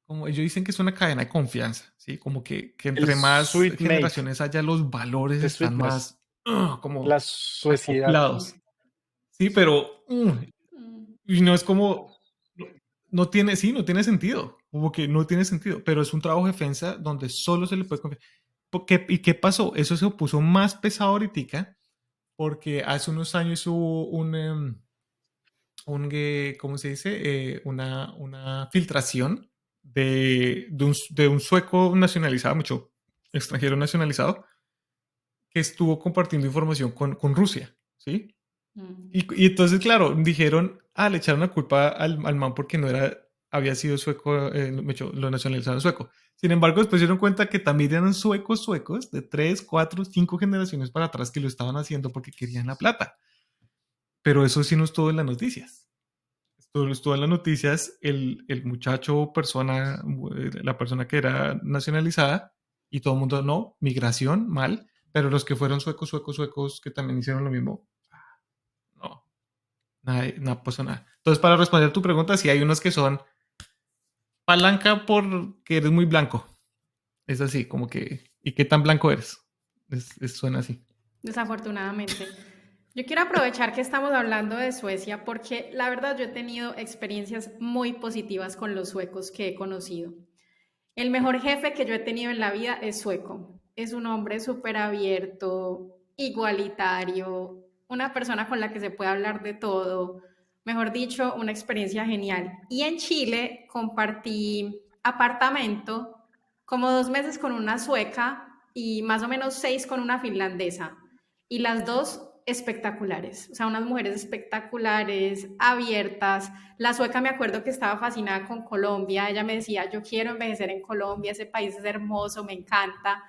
como ellos dicen que es una cadena de confianza, ¿sí? Como que El entre más sweetmate, generaciones haya, los valores the están sweetness, más como la suecidad. acoplados. Sí, pero Mm. y no es como, no, no tiene, sí, no tiene sentido, como que no tiene sentido, pero es un trabajo de defensa donde solo se le puede confiar. ¿Y qué pasó? Eso se puso más pesado ahorita porque hace unos años hubo ¿cómo se dice? Una filtración de un sueco nacionalizado, mucho extranjero nacionalizado, que estuvo compartiendo información con Rusia, ¿sí? Mm. Y entonces, claro, dijeron, le echaron la culpa al man porque no había sido sueco, lo nacionalizaron sueco. Sin embargo, después se dieron cuenta que también eran suecos de 3, 4, 5 generaciones para atrás que lo estaban haciendo porque querían la plata. Pero eso sí no estuvo en las noticias. Estuvo en las noticias el muchacho, la persona que era nacionalizada, y todo el mundo, no, migración, mal, pero los que fueron suecos, que también hicieron lo mismo, no, nada, no pasó nada. Entonces, para responder tu pregunta, sí hay unos que son palanca porque eres muy blanco. Es así, como que, ¿y qué tan blanco eres? Suena así. Desafortunadamente. Yo quiero aprovechar que estamos hablando de Suecia porque la verdad yo he tenido experiencias muy positivas con los suecos que he conocido. El mejor jefe que yo he tenido en la vida es sueco. Es un hombre súper abierto, igualitario, una persona con la que se puede hablar de todo. Mejor dicho, una experiencia genial. Y en Chile compartí apartamento como 2 meses con una sueca y más o menos 6 con una finlandesa. Y las dos espectaculares, o sea, unas mujeres espectaculares, abiertas. La sueca me acuerdo que estaba fascinada con Colombia, ella me decía, yo quiero envejecer en Colombia, ese país es hermoso, me encanta.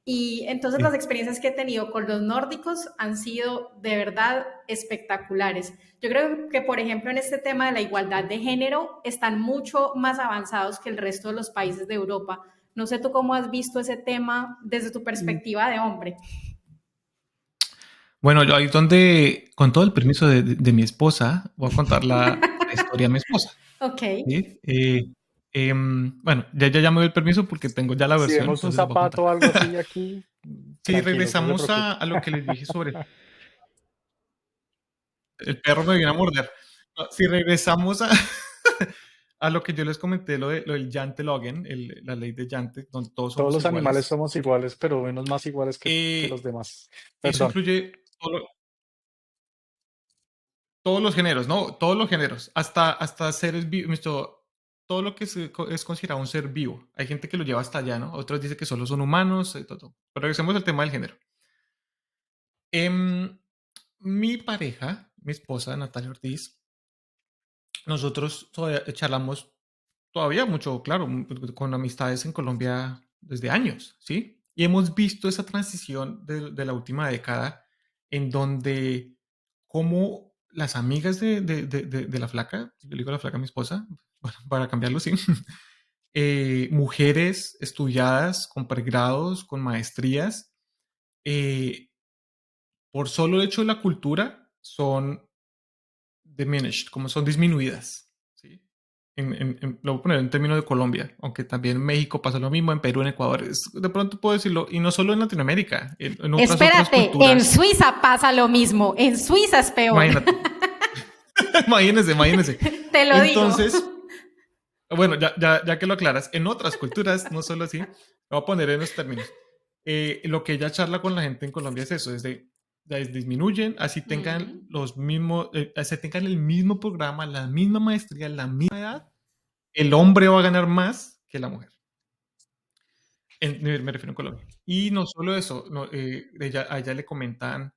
Y entonces las Sí. experiencias que he tenido con los nórdicos han sido de verdad espectaculares. Yo creo que, por ejemplo, en este tema de la igualdad de género, están mucho más avanzados que el resto de los países de Europa. No sé tú cómo has visto ese tema desde tu Mm, perspectiva de hombre. Bueno, yo ahí donde, con todo el permiso de mi esposa, voy a contar la historia de mi esposa. Ok. ¿Sí? Bueno, ya me dio el permiso porque tengo ya la Si versión, vemos un entonces les voy a contar. zapato o algo así aquí, Si tranquilos, no se regresamos preocupe. a lo que les dije sobre el perro me viene a morder. No, si regresamos a, a lo que yo les comenté, lo del Jante Logan, la ley de Jante, donde todos Todos somos los animales iguales, somos iguales, pero menos más iguales que los eh, demás. eso Perdón. incluye todos los géneros, ¿no? Todos los géneros, hasta seres vivos, todo lo que es considerado un ser vivo. Hay gente que lo lleva hasta allá, ¿no? Otros dicen que solo son humanos, todo. Pero regresemos al tema del género. Em, Mi pareja, mi esposa, Natalia Ortiz, nosotros todavía charlamos todavía mucho, claro, con amistades en Colombia desde años, ¿sí? Y hemos visto esa transición de la última década en donde como las amigas de la flaca, yo le digo la flaca a mi esposa, bueno, para cambiarlo, sí, mujeres estudiadas con pregrados, con maestrías, eh, por solo el hecho de la cultura, son diminished, como son disminuidas, ¿sí? Lo voy a poner en términos de Colombia, aunque también en México pasa lo mismo, en Perú, en Ecuador, de pronto puedo decirlo, y no solo en Latinoamérica, en otras Espérate, en culturas, Suiza pasa lo mismo, en Suiza es peor. imagínate, imagínense. Te lo digo. Entonces, bueno, ya que lo aclaras, en otras culturas, no solo así, lo voy a poner en los términos. Lo que ella charla con la gente en Colombia es eso, disminuyen, así tengan Mm. los mismos, así tengan el mismo programa, la misma maestría, la misma edad, el hombre va a ganar más que la mujer. Me refiero a Colombia. Y no solo eso, no, a ella le comentan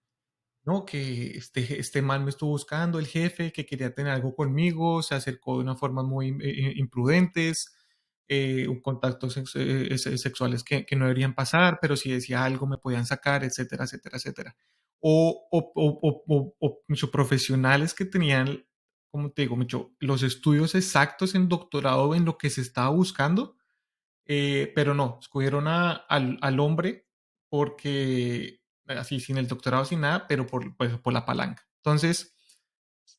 no, que este man me estuvo buscando, el jefe, que quería tener algo conmigo, se acercó de una forma muy imprudentes, contactos sexuales que no deberían pasar, pero si decía algo me podían sacar, etcétera, etcétera, etcétera. Mucho profesionales que tenían, como te digo, mucho, los estudios exactos en doctorado en lo que se estaba buscando, pero no, escogieron al hombre porque, así, sin el doctorado, sin nada, pero pues, por la palanca. Entonces,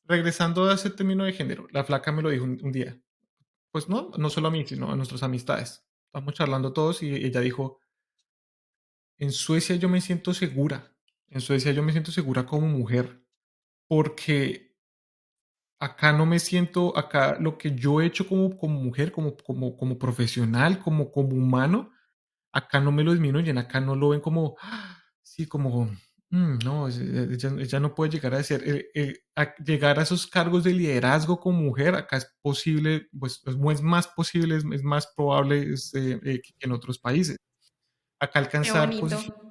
regresando a ese término de género, la flaca me lo dijo un día. Pues no, no solo a mí, sino a nuestras amistades. Estamos charlando todos y ella dijo, en Suecia yo me siento segura. En Suecia yo me siento segura como mujer porque acá no me siento, acá lo que yo he hecho como mujer, como profesional, como humano, acá no me lo disminuyen, acá no lo ven como, sí, como, no, ella no puede llegar a ser, a llegar a esos cargos de liderazgo como mujer, acá es posible, pues es más posible, es más probable que en otros países. Acá Qué alcanzar bonito. posiciones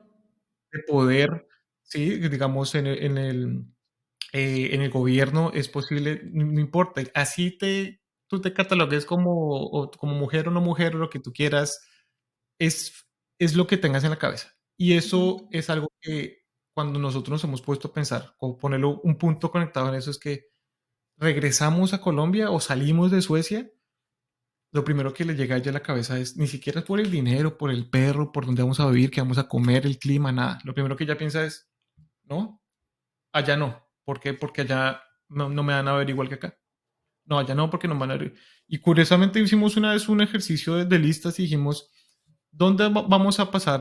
de poder, sí, digamos, en el gobierno es posible, no importa, así tú te catalogues como mujer o no mujer, o lo que tú quieras, es, es lo que tengas en la cabeza. Y eso Ujú. es algo que cuando nosotros nos hemos puesto a pensar, o ponerlo un punto conectado en eso, es que regresamos a Colombia o salimos de Suecia, lo primero que le llega a ella a la cabeza es ni siquiera es por el dinero, por el perro, por dónde vamos a vivir, qué vamos a comer, el clima, nada. Lo primero que ella piensa es, no, allá no. ¿Por qué? Porque allá no me van a ver igual que acá. No, allá no, porque no van a ver. Y curiosamente hicimos una vez un ejercicio de listas y dijimos, ¿dónde vamos a pasar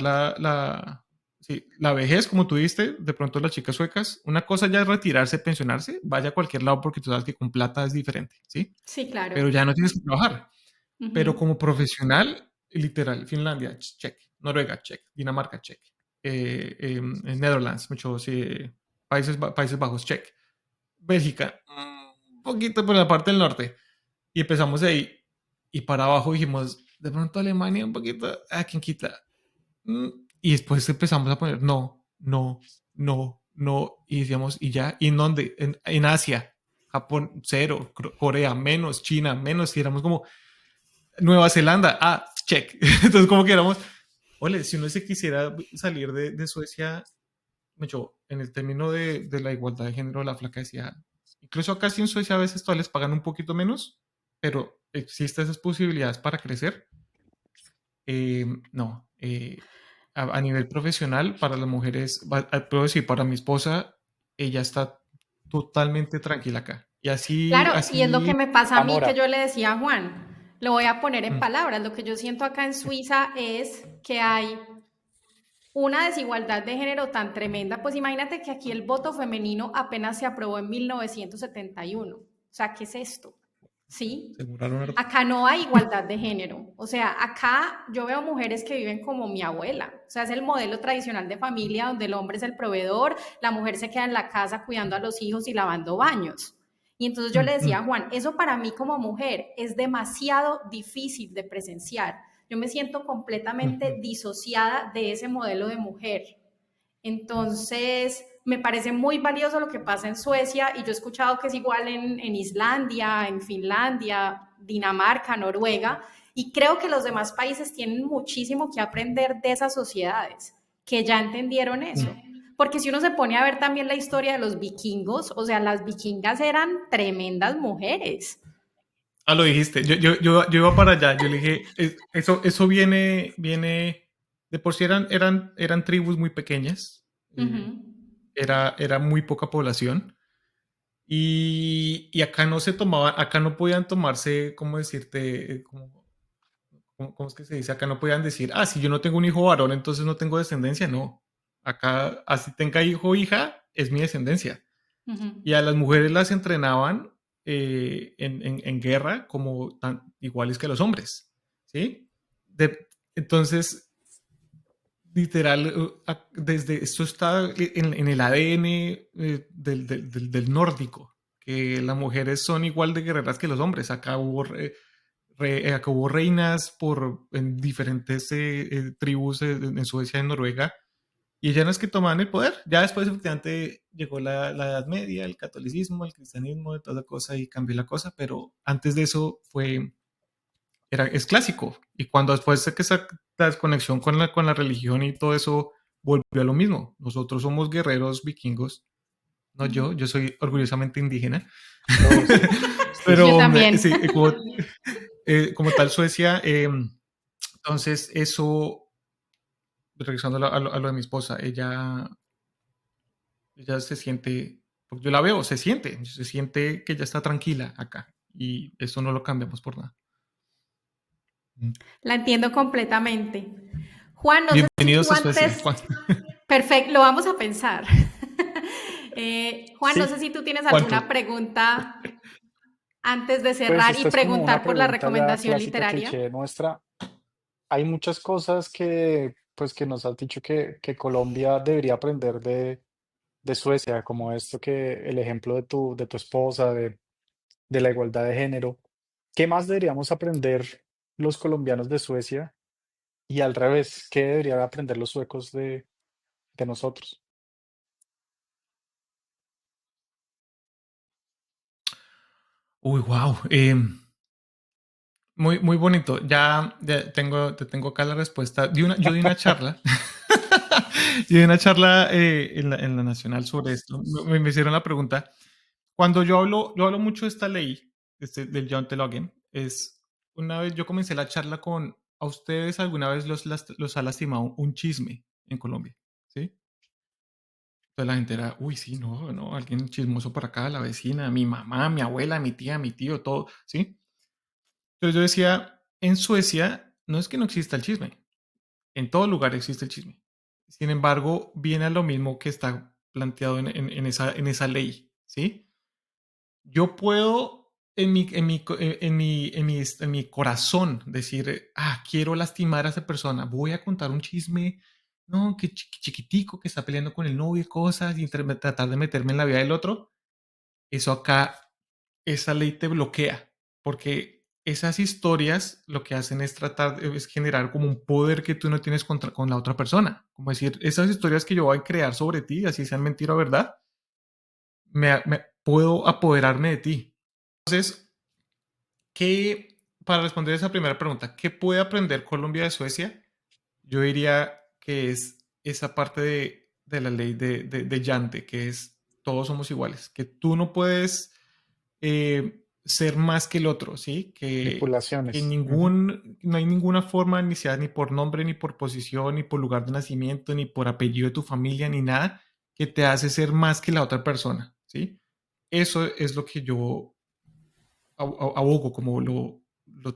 sí, la vejez, como tú dijiste, de pronto las chicas suecas? Una cosa ya es retirarse, pensionarse, vaya a cualquier lado porque tú sabes que con plata es diferente, ¿sí? Sí, claro. Pero ya no tienes que trabajar. Pero Ujú. como profesional, literal, Finlandia, check, Noruega, check, Dinamarca, check, Netherlands, muchos, Países Bajos, check, Bélgica, un poquito por la parte del norte. Y empezamos ahí. Y para abajo dijimos, de pronto Alemania un poquito, ¿quién quita? Mm, Y después empezamos a poner, no, no, no, no. Y decíamos, ¿y ya? ¿Y en dónde? En Asia. Japón, cero. Corea, menos. China, menos. Y éramos como, Nueva Zelanda, check. Entonces, como que éramos, ole, si uno se quisiera salir de Suecia, mucho, en el término de la igualdad de género, la flaca decía, incluso acá sí en Suecia a veces todavía les pagan un poquito menos, pero existen esas posibilidades para crecer. No, a nivel profesional, para las mujeres, puedo decir, para mi esposa, ella está totalmente tranquila acá. Y así, Claro, y es lo así, que me pasa a mí que Amora, yo le decía a Juan. Lo voy a poner en mm, palabras. Lo que yo siento acá en Suiza es que hay una desigualdad de género tan tremenda. Pues imagínate que aquí el voto femenino apenas se aprobó en 1971. O sea, ¿qué es esto? ¿Sí? se demoraron harto. Acá no hay igualdad de género. O sea, acá yo veo mujeres que viven como mi abuela. O sea, es el modelo tradicional de familia donde el hombre es el proveedor, la mujer se queda en la casa cuidando a los hijos y lavando baños. Y entonces yo le decía a Juan, eso para mí como mujer es demasiado difícil de presenciar. Yo me siento completamente disociada de ese modelo de mujer. Entonces, me parece muy valioso lo que pasa en Suecia y yo he escuchado que es igual en Islandia, en Finlandia, Dinamarca, Noruega, y creo que los demás países tienen muchísimo que aprender de esas sociedades que ya entendieron eso. Porque si uno se pone a ver también la historia de los vikingos, o sea, las vikingas eran tremendas mujeres. Lo dijiste, yo iba para allá, yo le dije, eso viene, de por sí eran tribus muy pequeñas, Uh -huh. era muy poca población, y acá no se tomaba, acá no podían tomarse, ¿cómo decirte? ¿Cómo es que se dice? Acá no podían decir, si yo no tengo un hijo varón, entonces no tengo descendencia, no. Acá, así tenga hijo o hija, es mi descendencia. Uh -huh. Y a las mujeres las entrenaban en guerra como iguales que los hombres, ¿sí? Entonces, literal, desde esto está en el ADN del nórdico, que las mujeres son igual de guerreras que los hombres. Acá hubo reinas en diferentes tribus en Suecia, en Noruega, Y ellas eran las que tomaban el poder. Ya después, efectivamente, llegó la Edad Media, el catolicismo, el cristianismo, toda la cosa y cambió la cosa, pero antes de eso es clásico. Y cuando después de que esa la desconexión con la religión y todo eso volvió a lo mismo. Nosotros somos guerreros vikingos, no yo soy orgullosamente indígena. Todos. Sí, Yo Pero sí. también. sí, como tal Suecia, entonces eso, regresando a lo de mi esposa, ella se siente, porque yo la veo, se siente que ella está tranquila acá y eso no lo cambiamos por nada. Mm. La entiendo completamente. Juan, no sé si tú Bienvenidos a Suecia. antes... Perfecto, lo vamos a pensar. Juan, no sé Sí, si tú tienes ¿Cuántos? alguna pregunta antes de pues cerrar y esta es como una preguntar por la pregunta ya recomendación clásica literaria. cliché nuestra. Hay muchas cosas que, pues, que nos has dicho que Colombia debería aprender de Suecia, como esto que el ejemplo de tu esposa, de la igualdad de género. ¿Qué más deberíamos aprender los colombianos de Suecia? Y al revés, ¿qué deberían aprender los suecos de nosotros? Uy, wow. Muy, muy bonito. Te tengo acá la respuesta. Yo di una charla. Yo di una charla en la Nacional sobre esto. Me hicieron la pregunta. Cuando yo hablo mucho de esta ley, del John Telogen, una vez yo comencé la charla con, ¿a ustedes alguna vez los ha lastimado un chisme en Colombia? ¿Sí? Entonces la gente era, uy, sí, no, no, alguien chismoso por acá, la vecina, mi mamá, mi abuela, mi tía, mi tío, todo, ¿sí? Entonces yo decía, en Suecia no es que no exista el chisme, en todo lugar existe el chisme. Sin embargo, viene a lo mismo que está planteado en esa ley, ¿sí? Yo puedo en mi corazón decir, quiero lastimar a esa persona, voy a contar un chisme, no, que chiquitico, que está peleando con el novio y cosas, y tratar de meterme en la vida del otro. Eso acá, esa ley te bloquea, porque esas historias lo que hacen es es generar como un poder que tú no tienes con la otra persona. Como decir, esas historias que yo voy a crear sobre ti, así sean mentira o verdad, puedo apoderarme de ti. Entonces, para responder esa primera pregunta, ¿qué puede aprender Colombia de Suecia? Yo diría que es esa parte de la ley de Yante, que es todos somos iguales, que tú no puedes ser más que el otro, ¿sí? Que Manipulaciones. Ujú. no hay ninguna forma, ni sea ni por nombre, ni por posición, ni por lugar de nacimiento, ni por apellido de tu familia, ni nada, que te hace ser más que la otra persona, ¿sí? Eso es lo que yo abogo, como lo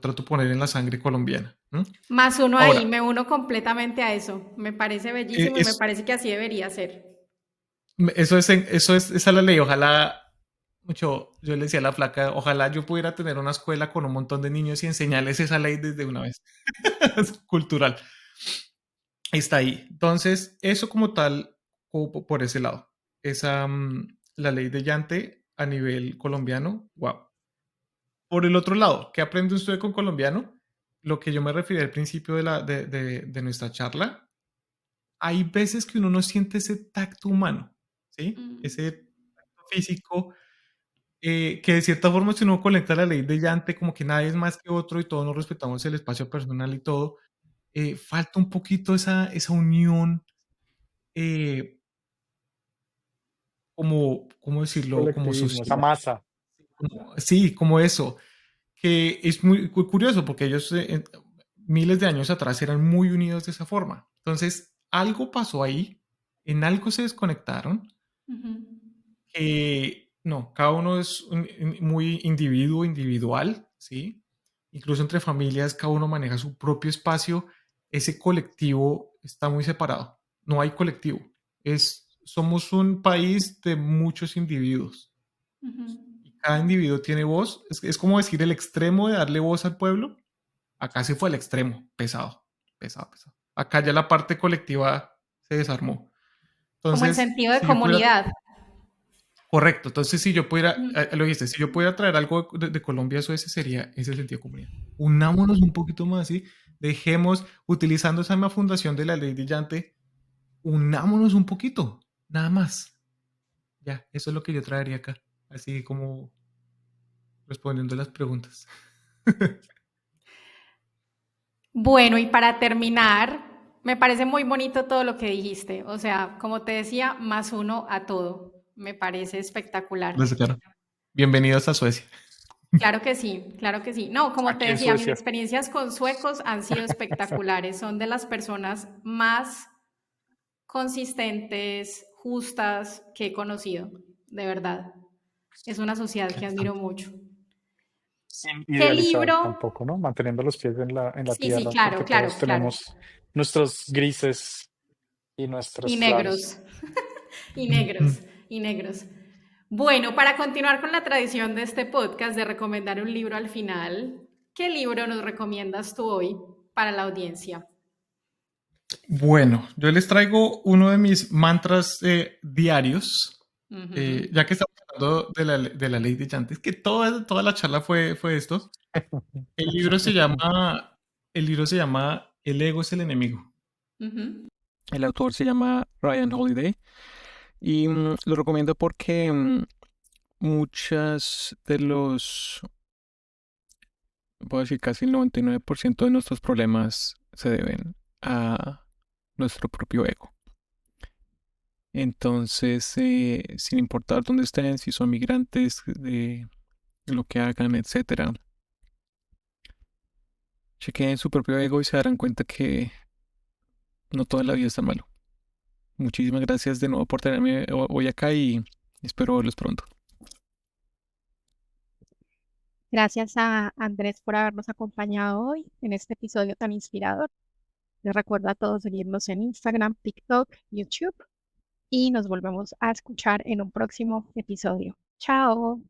trato de poner en la sangre colombiana. ¿M? Más uno ahí, Ahora, me uno completamente a eso. Me parece bellísimo y me es, parece que así debería ser. esa es la ley. Ojalá, yo le decía a la flaca, ojalá yo pudiera tener una escuela con un montón de niños y enseñarles esa ley desde una vez. Es cultural. Está ahí. Entonces, eso como tal, por ese lado. La ley de Yante a nivel colombiano, wow. Por el otro lado, ¿qué aprende usted con colombiano? Lo que yo me referí al principio de nuestra charla, hay veces que uno no siente ese tacto humano, ¿sí? Mm. Ese tacto físico, que de cierta forma si uno conecta la ley de Yante, como que nadie es más que otro y todos nos respetamos el espacio personal y todo, falta un poquito esa unión, eh, ¿cómo decirlo? Como Colectivismo, esa social. masa. Sí, como eso. Que es muy curioso porque ellos miles de años atrás eran muy unidos de esa forma. Entonces, algo pasó ahí, en algo se desconectaron, Ujú. que no, cada uno es muy individual, ¿sí? Incluso entre familias, cada uno maneja su propio espacio, ese colectivo está muy separado, no hay colectivo, somos un país de muchos individuos Ujú. y cada individuo tiene voz, es como decir el extremo de darle voz al pueblo. Acá se fue al extremo, pesado, pesado, pesado. Acá ya la parte colectiva se desarmó. Como el Entonces, sentido de si yo pudiera, comunidad. correcto, entonces si yo pudiera, Ujú. lo dijiste, si yo pudiera traer algo de Colombia, eso ese sería ese sentido de comunidad. Unámonos un poquito más, ¿sí? Dejemos, utilizando esa misma fundación de la ley de Yante, unámonos un poquito, nada más. Ya, eso es lo que yo traería acá, así como respondiendo las preguntas. Bueno, y para terminar, me parece muy bonito todo lo que dijiste. O sea, como te decía, más uno a todo. Me parece espectacular. Gracias, Caro. Bienvenidos a Suecia. Claro que sí, claro que sí. No, como te Aquí en decía, mis Suecia. experiencias con suecos han sido espectaculares. Son de las personas más consistentes, justas que he conocido, de verdad. Es una sociedad Qué que lindo. admiro mucho. Sin ¿Qué idealizar libro? tampoco, ¿no? Manteniendo los pies en la Sí, sí, tierra, claro, porque claro, todos claro. tenemos nuestros grises y Y nuestros claros. negros, y negros, y negros. Bueno, para continuar con la tradición de este podcast de recomendar un libro al final, ¿qué libro nos recomiendas tú hoy para la audiencia? Bueno, yo les traigo uno de mis mantras diarios, Ujú. ya que estamos hablando de la ley de llantes, que toda la charla fue esto. El libro se llama, el libro se llama El ego es el enemigo. Ujú. El autor se llama Ryan Holiday y lo recomiendo porque muchas de los, puedo decir casi el 99% de nuestros problemas se deben a nuestro propio ego. Entonces, sin importar dónde estén, si son migrantes, de lo que hagan, etcétera, chequeen su propio ego y se darán cuenta que no toda la vida está malo. Muchísimas gracias de nuevo por tenerme hoy acá y espero verlos pronto. Gracias a Andrés por habernos acompañado hoy en este episodio tan inspirador. Les recuerdo a todos seguirnos en Instagram, TikTok, YouTube y nos volvemos a escuchar en un próximo episodio. Chao.